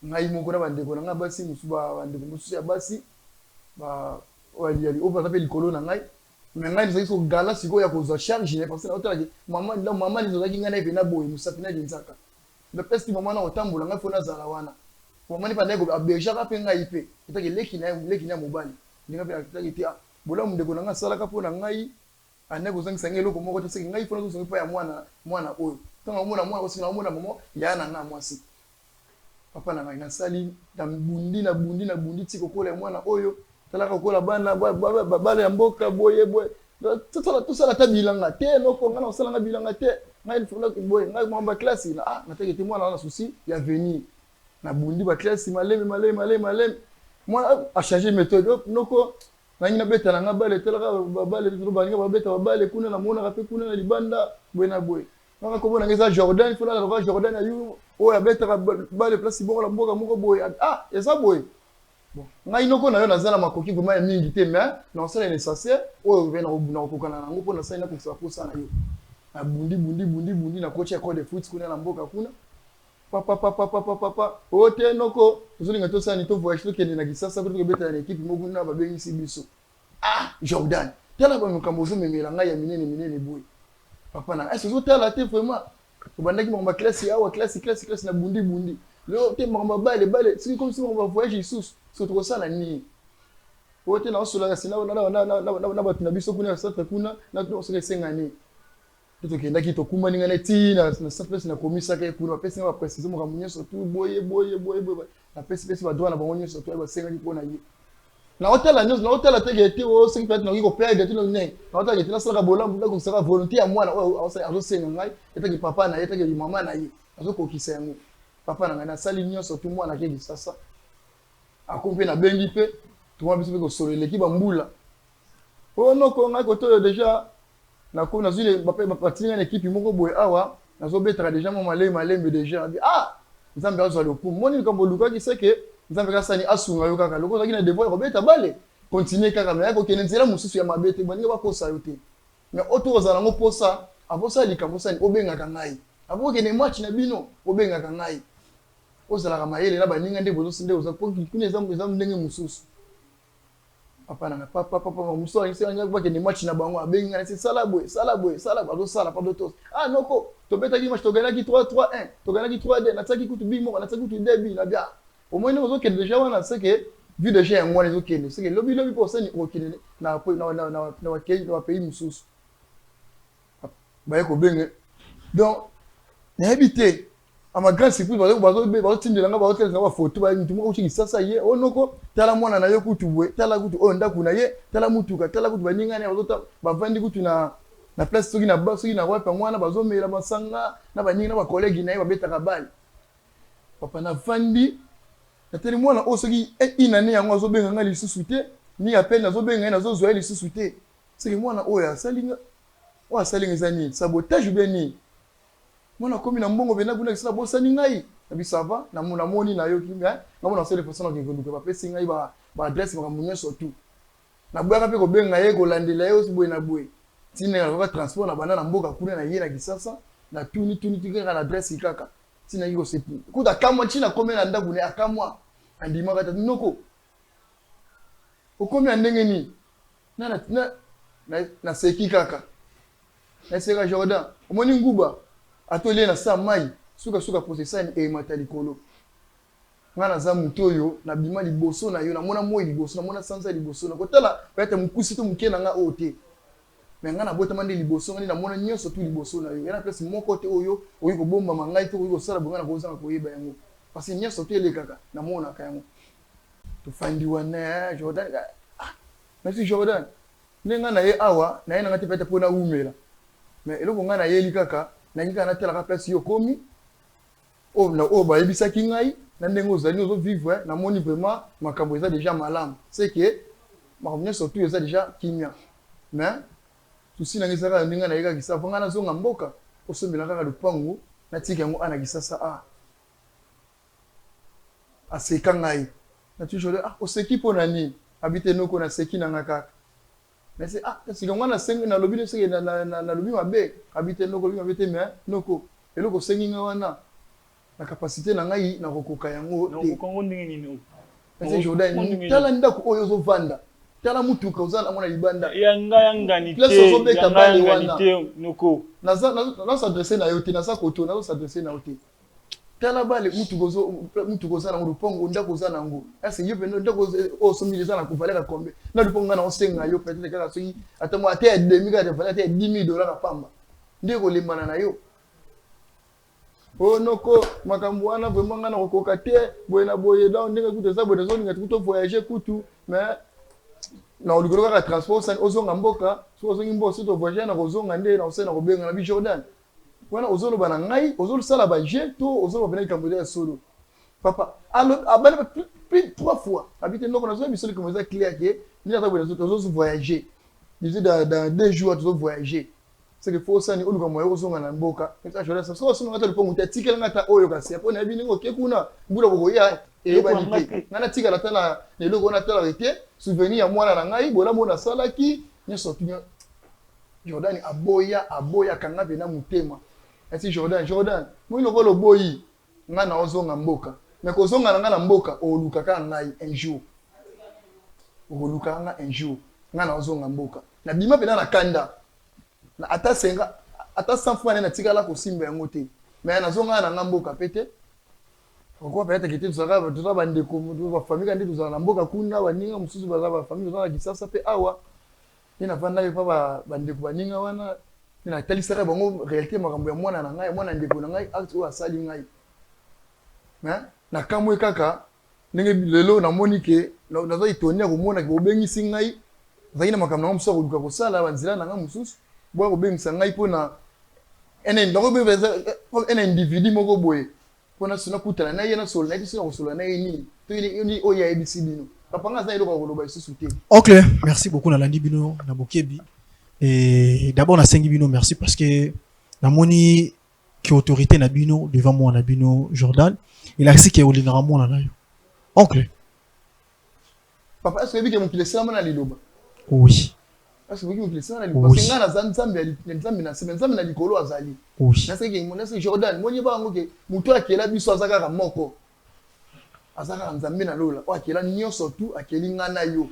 ngai moko na bandeko na nga basi musuba bandeko mususu ya basi ba oyali o ba likolo na ngai mais ngai nzaki so gala siko ya kozwa charge ne parce que na otala mama nizozaki ngai na epena boye musapi na jinzaka le pesti mama na otambola ngai fona zala wana mama ni panda ko abejaka pe ngai pe itaki leki na mobali ndinga pe itaki tia bola mundeko na ngai sala ka pona ngai ane ko zangisa ngelo ko moko te seki ngai fona zo pa ya mwana oyo tanga mwana ko sina mwana mama yana na mwasi papa na ngai na sali na bundi tiko kola mwana oyo talaka kola bana bale ya mboka boye tosala ta bilanga te noko ngana osala nga bilanga te ngai funa boye ngai mwamba classe na nateke te mwana na souci ya venir na bundi ba classe maleme moi a changer méthode noko ngai na beta na nga bale talaka bale to balinga ba beta bale kuna na mona kape kuna na libanda boye na boye nanga ko bona ngeza Jordan funa na Jordan ayu o ya beta bale place bongo la mboka moko boye eza boye bon ngai noko na yo nazala makoki goma ya mingi te mais na sala nécessaire o vena na kokana nango pona sala na kokisa posa na yo na bundi na coach école de foot kuna na mboka kuna papa o te noko tozolinga to sala ni to voyage to kende na kisasa ko beta na équipe moko na babengisi biso Jordan tala ba mukambo zo memela ngai ya minene boye papa na est-ce que tala te vraiment ko bandaki mo classe awa classe na bundi le te mo bale c'est comme si on va voyager sous surtout ça la ni wote na osula sina na batu na biso kuna sata kuna na to se sengani to kenda ki to kuma ninga na tina na surface na komisa ka kuna pesa na préciser mo kamunyo surtout boye na pesa ba doa na bangonyo surtout ba sengani pona yi na hôtel news na hôtel tegete o se peut-être na ko perdre tout ne na hôtel tegete na sala bola mbuka ko sala volonté ya mwana o azo senga ngai etaki papa na etaki mama na yi azo ko kisenga papa na ngai na sali nyonso tout mwana ke sasa akompe na bengi pe tout mwa biso ko solo l'équipe mbula o no ko ngai ko to déjà na ko na zile ba patinga na équipe moko boy awa na zo betra déjà mo malembe déjà nzambe azo le coup moni ko boluka ki c'est que nzambe ka sani asunga yo kaka loko zaki na devoir ko beta bale continuer kaka mais ko kene nzela mususu ya mabete baninga ba kosa yo te mais auto za nango posa abosa likambo sani obenga kangai abo kene match na bino obenga kangai ozala kama yele na baninga nde bozo sinde oza ko kune zambu ndenge mususu papa na papa mususu ainsi anya ko kene match na bango abenga na sala boy bazo sala pa dotos noko to beta ki match to gana ki 3-3-1 to gana ki 3-2 na tsaki kutu big mo na tsaki kutu derby na bia au moins nous autres déjà on a c'est que vu déjà un mois les autres c'est que lobby pour ça ni okine na pays mususu ba ko benge donc na habité à ma grande surprise ba tindela nga ba hotel na ba photo ba mutu mo uchi sasa ye onoko tala mwana na yo kutu bwe tala kutu onda kuna ye tala mutuka tala kutu baninga ne bazota ba vandi kutu na place soki na ba soki na kwa mwana bazomela basanga na baninga na ba collègue na ye ba betaka bali papa na vandi nateli mwana osoki inane yango azobenga nga lisusu te ni appel nazobenga na zozoya lisusu te seki mwana oyo asalinga ezani sabotage bien ni mwana komi na mbongo bena kuna kisala bosani ngai na bisava na moni na yo kinga ngamo na sele façon ke konduka ba pesi ngai ba adresse makambo nyonso tu na bwaka pe ko benga ye ko landela ye osibwe na bwe tina ka transport na bana na mboka kuna na ye na kisasa na tuni tika na adresse kaka tina yiko sepu kuta kamwa china komela ndaku ne akamwa andima kata noko okomi ya ndenge nini na seki kaka na seka Jordan omoni nguba atolie na sa mai suka posesani emata likolo nga naza mutu oyo na bima liboso na yo namona moi liboso namona sanza liboso na kotala peut-être mukusi to muke na nga ote mais nga na botama nde liboso nga namona nyonso tu liboso na yo yana place moko te oyo oyi kobomba mangai to oyi kosala bonga na kozanga koyeba yango parce que nyonso tu elekaka namona ka yango to fandi wana Jordan merci Jordan nenga na ye awa na ye na ngati peut-être pona umela mais eloko nga na yeli kaka na ngika na tela ka place yo komi o ba yebisaki ngai na ndenge ozali ozo vivre na moni vraiment makambo eza déjà malamu c'est que makambo surtout eza déjà kimia mais tusi na ngisa ka ndinga na yeka kisa vanga na zonga mboka osombela kaka lupangu na tika yango ana kisasa aseka ngai na toujours oseki pona ni habite noko na seki na ngaka mais c'est ngwana na sengi na lobi seki na lobi mabe habite noko lobi mabe te mais noko eloko sengi ngwana la capacité na ngai na kokoka yango te kongo ndenge nini c'est Jordan tala ndako oyo zo vanda tala mutuka ozala mona libanda yanga ni place ozo beta bale wana noko na s'adresser na yote na sa koto na s'adresser na yote tala bale mutuka ozala ngo pongo ndako ozala ngo ase yo pendo ndako o somiliza na kuvalera kombe na luponga na osenga yo peut-être kaka soki atamo ate demi ka de valeur ate $10,000 na pamba ndeko lembana na yo noko makambo wana vraiment ngana kokoka te boyena boye donc ndenge kutu eza boye zoninga kutu voyager kutu mais na olikolo kaka transport san ozonga mboka so ozongi mboka to voyager na kozonga nde na osena kobenga na bi Jordan wana ozoloba na ngai ozolusala ba jet to ozoloba na kambo ya solo papa abana plus 3 fois habite ndoko na zo bisoli comme ça clair que ni ata boye ozo voyager disait dans 2 jours to voyager c'est que faut ça ni oluka moyo ozonga na mboka ça Jordan ça so songa ta lupongo ta tikela ngata oyo kasi apo na bini ngoke kuna mbula bokoya ebanite ngana tikala tala lelo na tala rete souvenir ya mwana na ngai bola mona salaki nyoso tunya Jordan aboya kanga bena mutema esi Jordan moi lokolo boyi ngana ozonga mboka mais kozonga na ngana mboka oluka ka ngai un jour oluka nga un jour ngana ozonga mboka na bima pena na kanda na ata 100 fois na tikala ko simba yango te mais na zonga na ngamboka pete pourquoi peut-être que tu seras bande comme ba famille kandi tuzala na mboka kuna baninga mususu baza ba famille tuzala kisasa pe awa ina vanda ye pa bande ko baninga wana ina talisaka bango réalité makambo ya mwana na ngai mwana ndeko na ngai acte o asali ngai mais na kamwe kaka ndenge lelo na monike na zo itonia ko mona ko bengisi ngai zaina makambo na mso ko luka ko sala banzila na ngai mususu bo ko bengisa ngai pona un individu moko boye pona suna kutana na yena solo na tisina ko solo na yini to ni oya ebisi bino papa nga za eloko ko loba isusu te. OK, merci beaucoup na landi bino na bokebi et d'abord na sengi bino merci parce que na moni qui autorité na bino devant moi na bino Jordan il a dit que olingara mona na yo. OK. Papa est-ce que mon kilesa mona liloba? Oui. Parce que vous kilesa na liloba parce que ngana nzambe na likolo azali. Oui. Na seki mon na Jordan moni ba ngo ke mutu akela biso azaka ka moko. Azaka nzambe na lola o akela nyonso tu akeli ngana yo.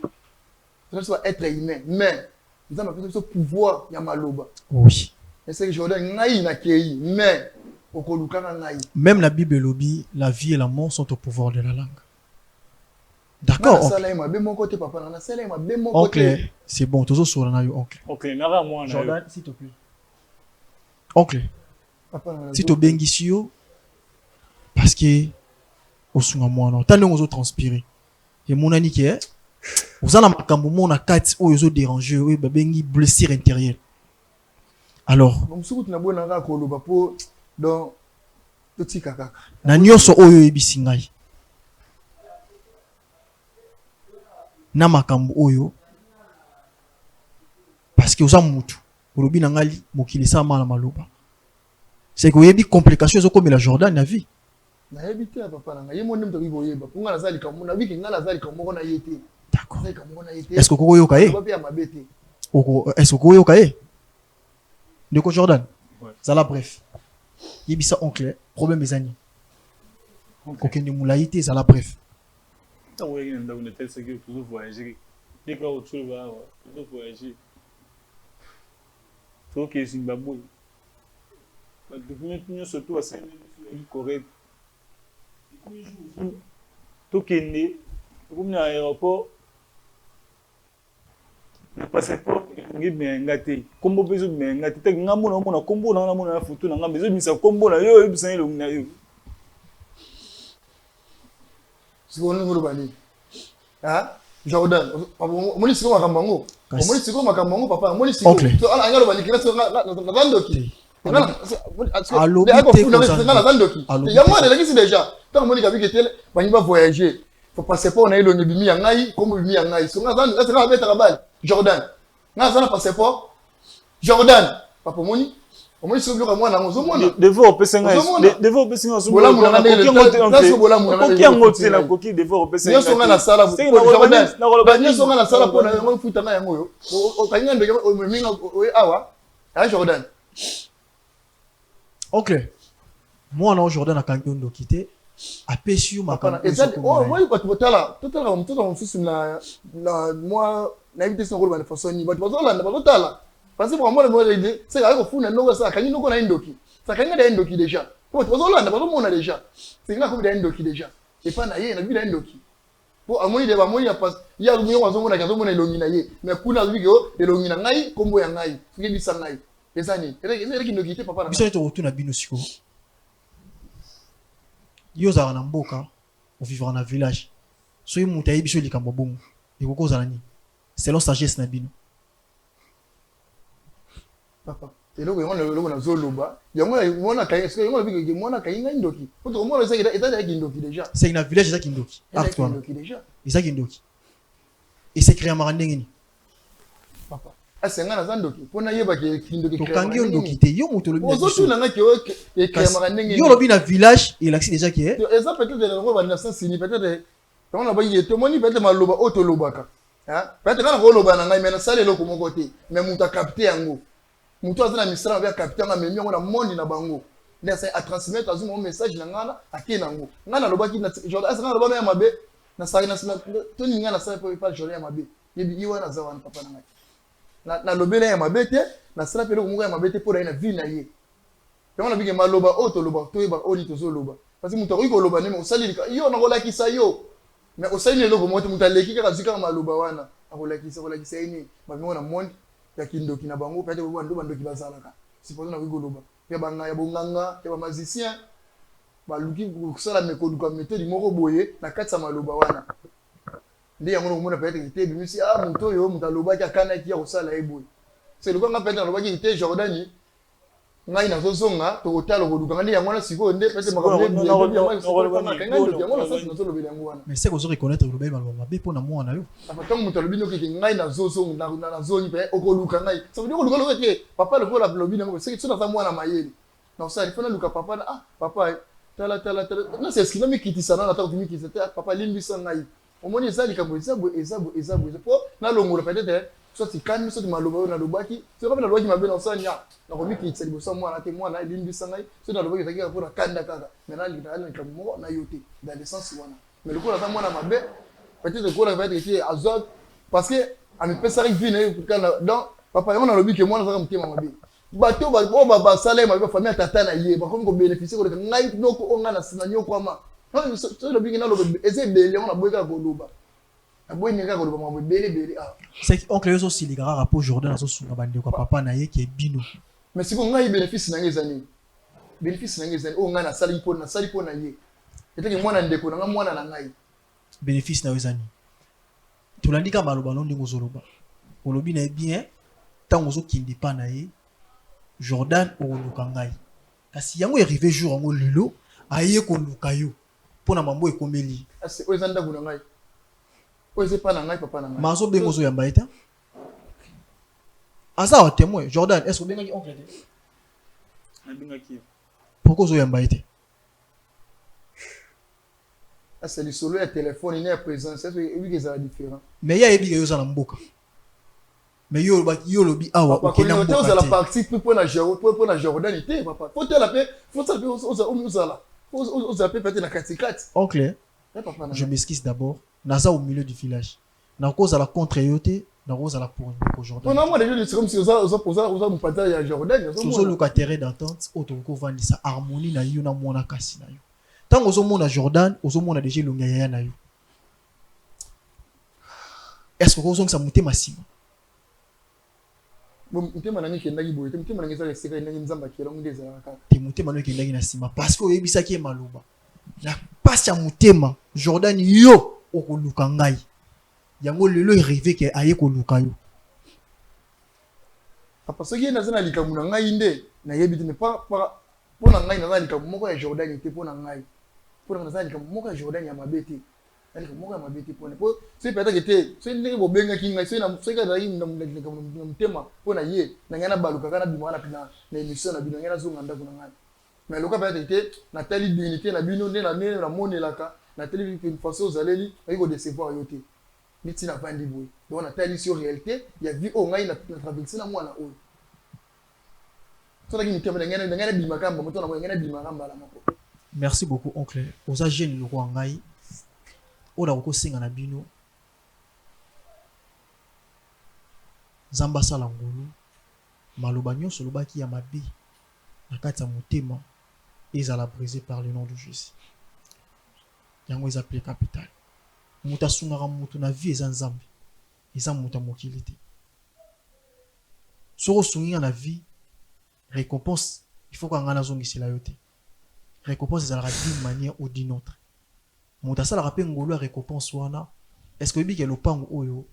Ça doit être humain mais nous avons appelé ce pouvoir ya maloba. Oui. Et c'est que Jordan ngai na kei mais okoluka ngai. Même la Bible lobby, la vie et la mort sont au pouvoir de la langue. D'accord. OK, c'est bon, toujours sur la OK. OK, nara moi Jordan, s'il te plaît. OK. Si tu bengisio parce que osunga mwana, tande ngozo transpirer. Et mon ani qui est vous en makambo mona kati oyo zo déranger oyo babengi blessure intérieure. Alors, na nyonso oyo ebisi ngai na makambo oyo parce que oza mutu olobi na ngali mokili sa mala maloba c'est que oyebi complication zo comme la Jordan na vie na yebi te papa na ngai monde mto koyeba punga na zali kamu na biki ngala zali kamu na yete. D'accord. Est-ce que vous yoka est-ce que vous yoka de ko Jordan ça la bref yebisa oncle problème des années OK ni mulaité ça la bref ta woyé nda une telle que toujours voyager Dès qu'on retrouve, on doit voyager. Faut que Zimbabwe. Le document surtout à 5 minutes correct. Tout qui est né, comme à l'aéroport, le passeport, il est gâté. Comme vous pouvez me gâter, tu as un combo dans la photo, dans la maison, mais ça combo là, yo, il s'est le c'est quoi le bani? Ah, Jordan, moi je suis comme un camango. Moi je suis comme un camango, papa. Moi je suis comme un gars bani qui reste sur la vandoki. Allo, il y a moi qui c'est déjà. Tant moi qui était, bani va voyager. Faut passer pas on a eu le nibimi yangai, comme bimi yangai. So nga zan, là c'est là mettre la balle. Jordan, nga zan passeport. Jordan, papa moni. Moi je suis comme moi na mozo mona. Devant pesenga. Devant pesenga. Bola mona koki ngote na koki devant pesenga. Nyo songa na sala pour Jordan. Nyo songa na sala pour na ngo futa na yango yo. O kanya ndo o minga o awa. Ah Jordan. OK. Moi non Jordan a kangi ndo kité. Apesi ma kana. Oh moi pas totala on fils na moi na invité son rôle de façon ni ba totala na ba totala. Parce que pour moi, c'est là qu'on fout un ça, quand il nous a indoki. Ça quand il a indoki déjà. Pour toi, on a pas on a déjà. C'est là qu'on a indoki déjà. Et pas naïe, on a vu indoki. Pour à moi, il y a pas, il y a le mieux on a gazon on est longinaïe. Mais pour la vidéo, les longinaïe, comme boy naïe, ce qui est bisanaïe. Les années. Et qui nous quitte papa. Bisou est au retour na binosiko. Yoza na mboka, on vivra dans village. Soyez montaï bisou likambobomu. Et koko zalani. C'est leur sagesse na bino. Papa, et là on a zoloba. Il y a moi na kai, est-ce que moi na kai ndoki. Pour moi c'est état kindoki déjà. C'est une village ça kindoki. Actuellement. Déjà. Isa kindoki. Et c'est créé marandengini. Papa. Ah c'est ngana zandoki. Pona yeba kindoki. To kangi ndoki te yo moto lobi. Ozo na ngaki o créé marandengini. Yo lobi na village et l'accès déjà qui est. Et ça peut-être de la 1900 peut-être on a pas y to moni peut-être maloba auto lobaka. Hein? Peut-être na ko loba na ngai mais na sale loko mon côté. Mais muta capter yango. Mutu azana misra avec capitaine na memi ngona monde na bango ndesa a transmettre azu mon message na ngana akenango ngana lobaki na Jordan asana lobano ya mabe na sari na to ni ngana sara pa Jordan ya mabe yebi iwa na zawana papa na ngai na lobela ya mabe te na sara pe lokunga ya mabe te pour na vie na ye yona bige maloba auto loba to yeba oli to zo loba parce que mutu ko loba ne osali yo na kolaki sa yo mais osali le logo moto mutu aleki ka zika maloba wana akolaki sa ini ba ngona monde ya kindoki na bango peut-être ndo bandoki bazalaka supposons na wigoloba ya banga ya bonganga ya ba magicien ba luki kusala mekoduka méthode moko boye na katsa maloba wana ndi yango mona peut-être ite bimisi muto yo mutaloba ka kana ki ya kusala eboye c'est le ganga peut-être loba ki ite Jordani ngai na zozonga to otalo koduka ndi yango na siko nde peut-être mais c'est qu'on se reconnaître le bel mabe pour na moi na yo tant muto lobino ki ngai na zozonga na zoni pe okoluka ngai ça veut dire okoluka ke papa le vola lobino c'est que ça za mwana mayeli na ça il faut na luka papa na papa tala na c'est ce qui m'a quitté ça na ta kimi qui c'était papa limbisa ngai omoni ça likambo ezabo pour na longola peut-être soit c'est calme soit maloba na lobaki c'est comme na lobaki mabe na sanya na komi ki tseli bosa mwana te mwana limbisa ngai soit na lobaki takia pour kanda kaka maintenant il na kamo na yote dans le sens wana mais le coup na mwana mabe peut-être ko la va être azot parce que a me pesa vie na kana donc papa on a lobaki que mwana za mtema mabe bato ba sala mabe famille tata na ye ba komi ko bénéficier ko ngai noko onga na sina nyoko ama non so lobaki na lobe eze bele on a boyka ko loba. C'est oncle yo aussi les gars rapport Jordan na so sunga bande ko papa na ye qui bino mais si ko ngai bénéfice na ngezani o ngana sali po na ye eteke mwana ndeko na mwana na ngai bénéfice na yezani tulandika maloba non ndingo zoloba olobi na bien tango zo kindi pa na ye Jordan o luka ngai kasi yango arrivé jour ngo lilo aye ko luka yo pona mambo ekomeli asi o ezanda kuna ngai c'est pas ngai papa ngai maso bengo zo yamba eta asa o témoin Jordan est-ce que benga ki oncle na benga ki pourquoi zo yamba eta c'est le solo ya téléphone ni ya présence c'est oui que ça différent mais ya ebi yo za na mboka mais yo lobi awa OK na mboka c'est la partie pour na Jordan était papa faut te la paix faut ça peut-être na katikati oncle je m'excuse d'abord naza au milieu du village na cause à la contre yoté na cause à la pour Jordan. Non moi déjà c'est comme si on me partage à Jordan. Toujours le intérêt d'entente auto ko vandi sa harmonie na yo na mona kasi na yo. Tant ozo mona Jordan, ozo mona déjà longaya na yo. Est-ce que ozo ça muté massima? Bon mutema na ngiki ndaki boye, mutema na ngisa seka ndaki nzamba kera ngeza kaka. Te mutema no kendaki na sima parce que oyebisa ki maloba. Na passe ya mutema Jordan yo okoluka ngai. Yango lelo rêvé ke aye koluka yo. Papa soki na zana likamu na ngai nde na yebi te pas pona ngai na zana likamu moko ya Jordan te pona ngai. Pona na zana likamu moko ya Jordan ya mabete. Nalika moko ya mabete pona. Po so peta ke te, so ndenge bobenga ki ngai so na so ka dai na mutema pona ye na ngana baluka kana bima na pina na émission na bino ngana zonga ndako na ngai. Mais loka peta te na tali dignité na bino nde na monelaka na tali une façon zaleli ayiko décevoir yote. Niti na vandi boy. Donc on a tali sur réalité, il y a vu au ngai na traverser na mwana oyo. Merci beaucoup, oncle. Oza jeune le roi ngai. Ola oko singa na bino. Zamba sala ngolu. Maloba nyonso lobaki ya mabi. Na kati ya motema ezala brisé par le nom de Jésus. Yango eza appelé capital. Muta sungara mutu na vie eza nzambe. Eza muta mokili te. Soko sunga na vie récompense, il faut qu'on ait la récompense est d'une manière ou d'une autre. Mon tassa la rappelle ngolo récompense wana. Est-ce que bi ke lopango oyo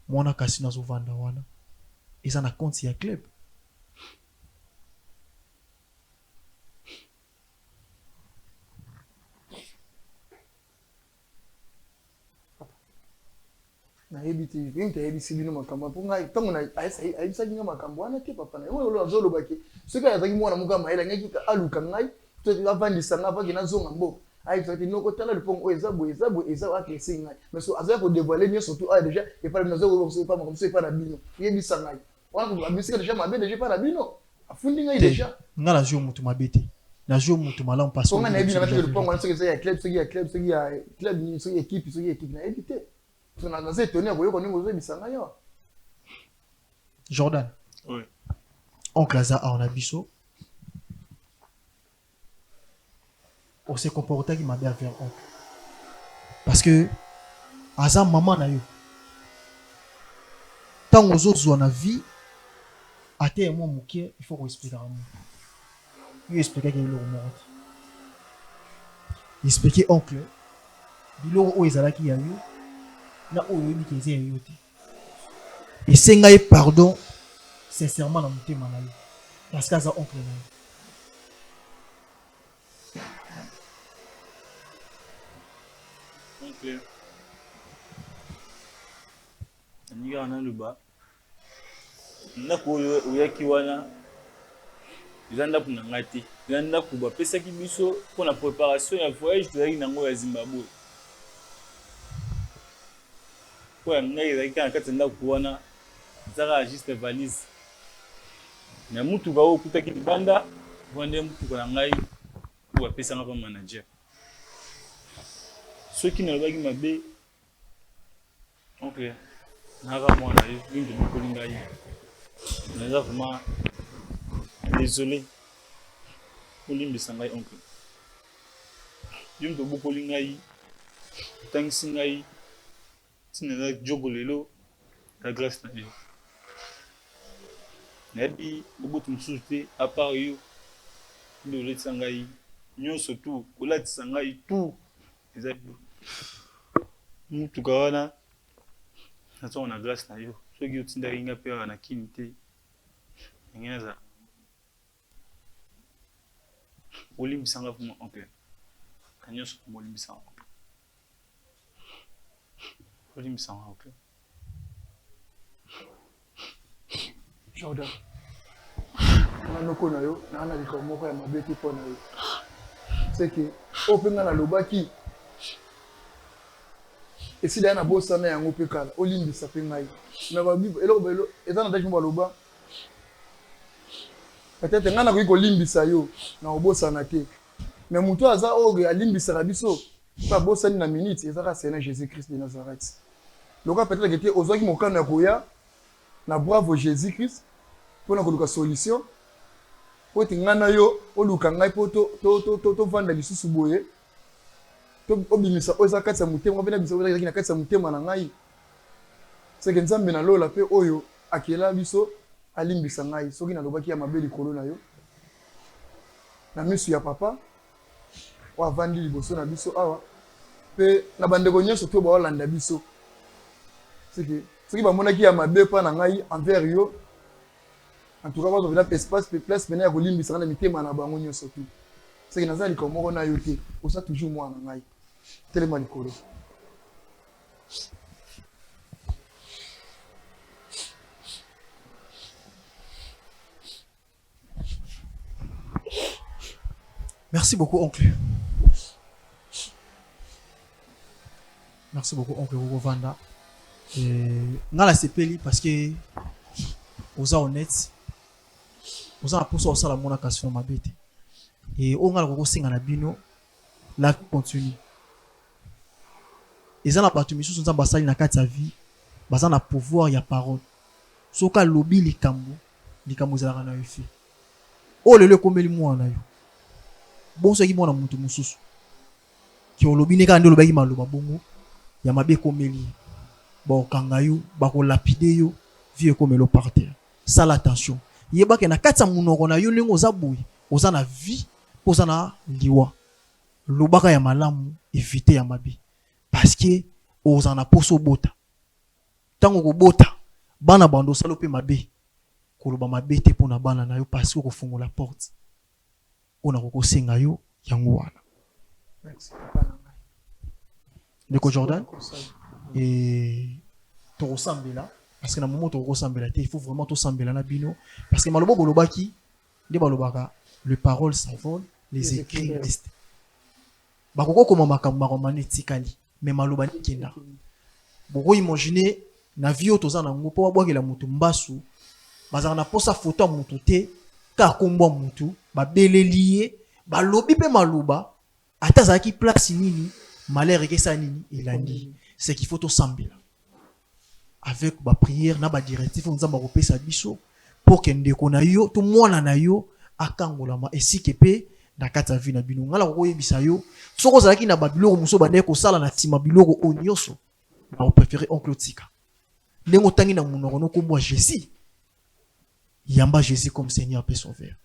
mona kasi na zo vanda wana. Et ça na compte ya club. Na yebiti vinte yebisi bino makamba po ngai tango na ayisa kinga makambo wana te papa na yo lo azolo baki soka yazaki mwana muka mahela ngaki ka aluka ngai to avandisa nga baki na zonga mbo ai tsati noko tala lipongo ezabo ezabo akesi ngai mais so azaya ko dévoiler bien surtout a déjà et pas nazo ko pas comme ça pas na bino yebisa ngai wana ko abisika déjà mabe déjà pas na bino afundi ngai déjà ngala jo mutu mabete na jo mutu malam parce que on a ebina na lipongo wana soki ya club soki ya club ni soki équipe na éviter. Jordan. Oui. Oncle Aza en abisso. On s'est comporté qui m'a bien vers oncle. Parce que Aza maman na yo. Tant aux autres on a vie, à terre moi mouké, il faut qu'on explique à moi. Il expliquait qu'il est le monde. Il expliquait oncle. Bilo o ezala ki ya yo. Na oyo ni keze yote. Et sengai pardon sincèrement na mutema na yo. Parce que ça oncle na yo. Oncle. Aniga na luba. Ndako oyaki wana. Izanda kuna ngati. Izanda kuba pesa ki biso pour la préparation ya voyage tozaki nango ya Zimbabwe. Kwa ngai ezalaki na kati ndako wana ezaka juste valise na mutuka oyo okutaki libanda vande mutuka na ngai oyo apesanga pa manager soki nalobaki mabe oncle naka mwana yo mingi bokoli ngai naza vraiment désolé olimbisa ngai oncle yo mto bokoli ngai otangisi ngai tina jogo lelo la grâce na Dieu. Nabi bobutu mususu te à part yo nde oletisa ngai nyonso tu olatisa ngai tu eza mutuka wana nazonga na grâce na yo soki otindaki nga mpe na kini te ndenge naza olimbisanga vraiment oncle ka nyonso molimbisanga olimbisanga oncle Jordan. Noko na yo, na liko moko ya mabeti po na yo. C'est que openga na lobaki. Esi da na bossa na yango pe kala, olimbisa pe ngai. Na ba bibo elo ezana dashi mba loba. Peut-être ngana ko limbisa yo na obossa na te. Mais mutu aza oge alimbisa biso. Pas bossa ni na minute, ezaka Seigneur Jésus-Christ de Nazareth. loka peut-être que ozwaki mokano ya koya na bravo Jésus Christ mpona koluka solution po ete ngai na yo oluka ngai mpo tovanda lisusu boye obimisa oyo eza kati ya motema mpe na bisa oyo ezalaki na kati ya motema na ngai seke nzambe nalola mpe oyo akela biso alimbisa ngai soki nalobaki ya mabe likolo na yo na misu ya papa oyo avandi liboso na biso awa mpe na bandeko nyonso to baolanda biso soki bamonaki ya mabe mpa na ngai envers yo en tout cas bazovela espace pe place pene ya kolimbisa ngai na mitema na bango nyonso tu seke naza likolo moko na yo te oza toujours mwana na ngai telema likolo. Merci beaucoup, oncle. Merci beaucoup, oncle Hugo Vanda. Nga la sepeli parce que oza honnête. Oza pour ça la mona kasino mabete. Et on nga la singa na bino la continue. Eza na batu misu nzamba basali na kati ya vie, baza na pouvoir ya parole. Soka lobi likambo zalaka na yofi. O lelo komeli mwana yo. Bonso ki mwana mutu mususu. Ki olobi ne ka ndo lobaki maloba bongo ya mabe komeli. Ba kanga yo, ba ko lapide yo, vie komelo par terre. Sala attention. Yeba ke na kati ya munoko na yo ndenge oza boye, oza na vie, oza na liwa. Lobaka ya malamu éviter ya mabe. Parce que oza na poso bota. Tango ko bota, bana bando salope mabe. Koloba mabe te pona bana na yo parce que ko fungola porte. Ona ko senga yo yango wana. Merci papa na ngai. Ndeko Jordan et to resembler parce que na moment to resembler il faut vraiment to sembler na bino parce que malobo bolobaki de balobaka les paroles s'envolent, les écrits restent. Bakoko koma makambo romane tikali mais maloba nikenda. Boko imaginer na vie otoza na ngo po babwakela mutu mbasu bazana na posa photo ya mutu te ka kombo mutu babeleliye balobi pe maloba ata zaki place nini malheur ekesa nini elandi c'est qu'il faut to sambela avec ba prière na ba directive nzamba kopesa biso pour que ndeko na yo to mwana na yo akangolama esike pe na kata vie na bino ngala ko yebisa yo soko zalaki na babiloko muso bande ko sala na tima biloko onyoso na o préférer oncle Tika ndengo tangi na munoko no kombo Jésus yamba Jésus comme Seigneur paix sauveur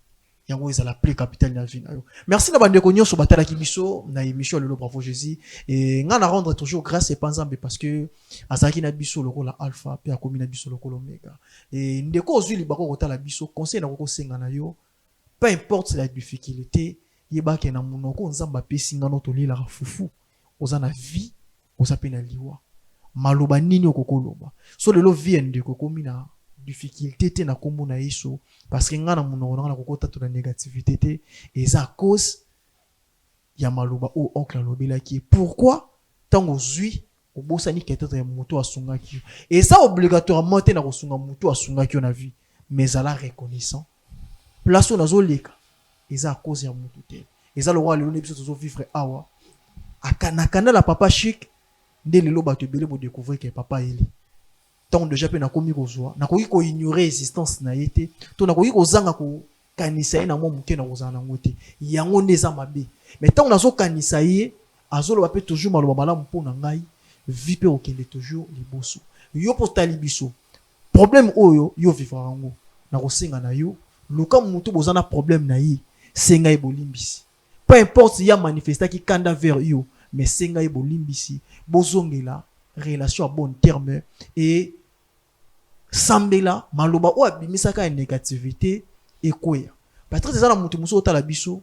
yango ezala plus capital na vie na yo. Merci na bande ko nyonso batala ki biso na émission le bravo Jésus et ngana rendre toujours grâce et panzambe parce que azaki na biso lokola alpha pe akomi na biso lokola omega et ndeko ozuli bako kotala biso conseil na ko senga na yo peu importe la difficulté yebake na munoko nzamba pesi ngano tolila fufu oza na vie oza pe na liwa maloba nini okokoloba so lelo vie ndeko komi na difficulté te na kombo na Yesu parce que ngana munoko na kokota to na négativité te eza à cause ya maloba o oncle lobela ki pourquoi tango zui obosani ketete ya mutu asungaki et ça obligatoirement te na kosunga mutu asungaki na vie mais ala reconnaissant place on azoleka eza à cause ya mutu te eza le roi lelo biso tozo vivre awa akana la papa chic nde lelo bato belé bo découvrir que papa eli tant déjà pe na komi kozwa na koki ko ignorer existence na yete to na koki kozanga ko kanisa na mo muke na kozana ngote yango neza mabe mais tant nazo kanisa ye azolo ba pe toujours maloba malamu mpona ngai vie pe okende toujours liboso yo postali biso problème oyo yo vivra ngo na kosenga na yo luka mutu bozana problème na ye senga e bolimbisi peu importe ya manifesta ki kanda vers yo mais senga e bolimbisi bozongela relation à bon terme et sambela maloba o abimisaka négativité et quoi peut-être ça na mutu muso otala biso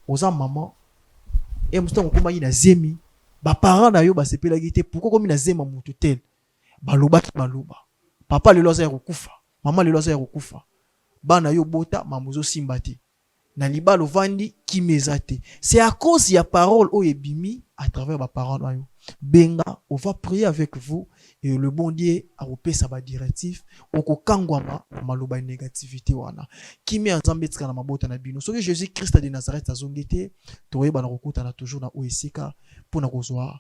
oza maman et mustango koma ina zemi ba parents na yo ba sepela gite pourquoi komi na zema mutu tel baloba papa lelo za kokufa maman lelo za kokufa bana yo bota mamuzo simbati na libalo vandi kimezate c'est à cause ya parole o ebimi à travers ba parents na yo benga on va prier avec vous et le bon Dieu a repé sa directive oko kangwama maloba négativité wana kimi nzambe tika na mabota na bino soki Jésus Christ de Nazareth azongete toyeba na kokuta na toujours na oesika pona kozwa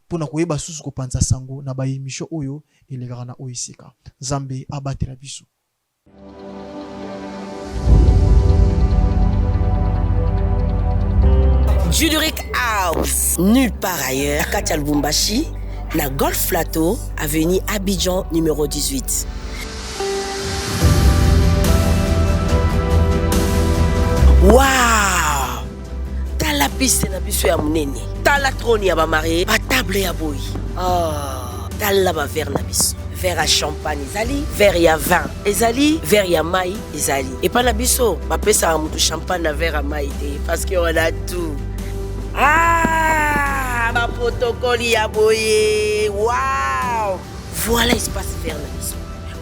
pona koyeba susu kopanza sango na ba émission oyo elekaka na oisika. Nzambe abatela biso. Juduric House, nulle part ailleurs. Katia Lubumbashi, na Golf Plateau, avenue Abidjan numéro 18. Waouh! T'as la piste na biso ya munene. T'as la trône ya ba marié, ba table ya boy. Oh, t'as la ba verre na biso. Verre à champagne ezali, verre ya vin ezali, verre ya mai ezali. Et pas na biso, ba pesa mutu champagne na verre à mai te parce que on a tout. Ah, ma protocole ya boye. Waouh! Voilà espace vert na biso.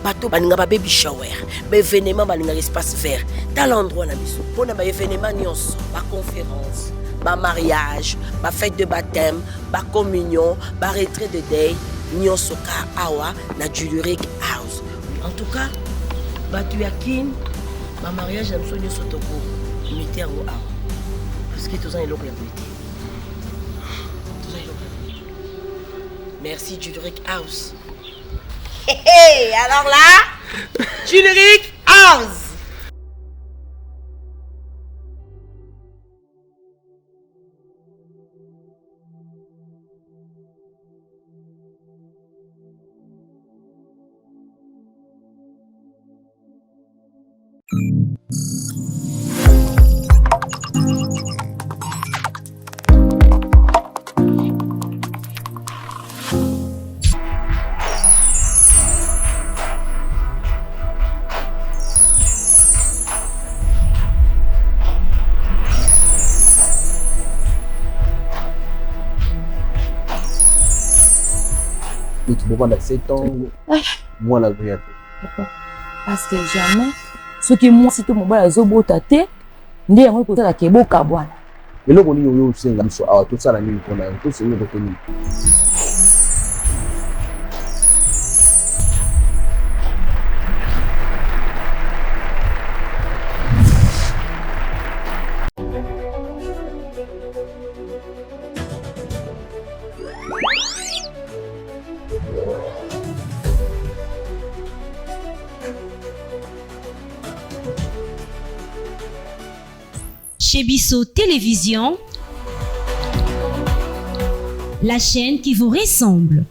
Bato baninga ba baby shower, ba événement baninga espace vert. Dans l'endroit na biso, pona ba événement nyonso, ba conférence, ba mariage, ba fête de baptême, ba communion, ba retrait de deuil, nyonso ka awa na Juduric House. En tout cas, bato ya kin, ba mariage na biso nyonso toko, mité yango awa. Parce que tous en eloko ya boye. Merci Juduric House. Hey, alors là, Juduric House. Tu peux prendre 7 ans, moi la vie. Parce que jamais, ce qui moi, si tout mon bas, zobo tate, ndi yango ko tala ke boka bwana. Et là, on y a aussi un so ah tout ça la nuit qu'on a tout c'est une retenue. Chez Bissot Télévision, la chaîne qui vous ressemble.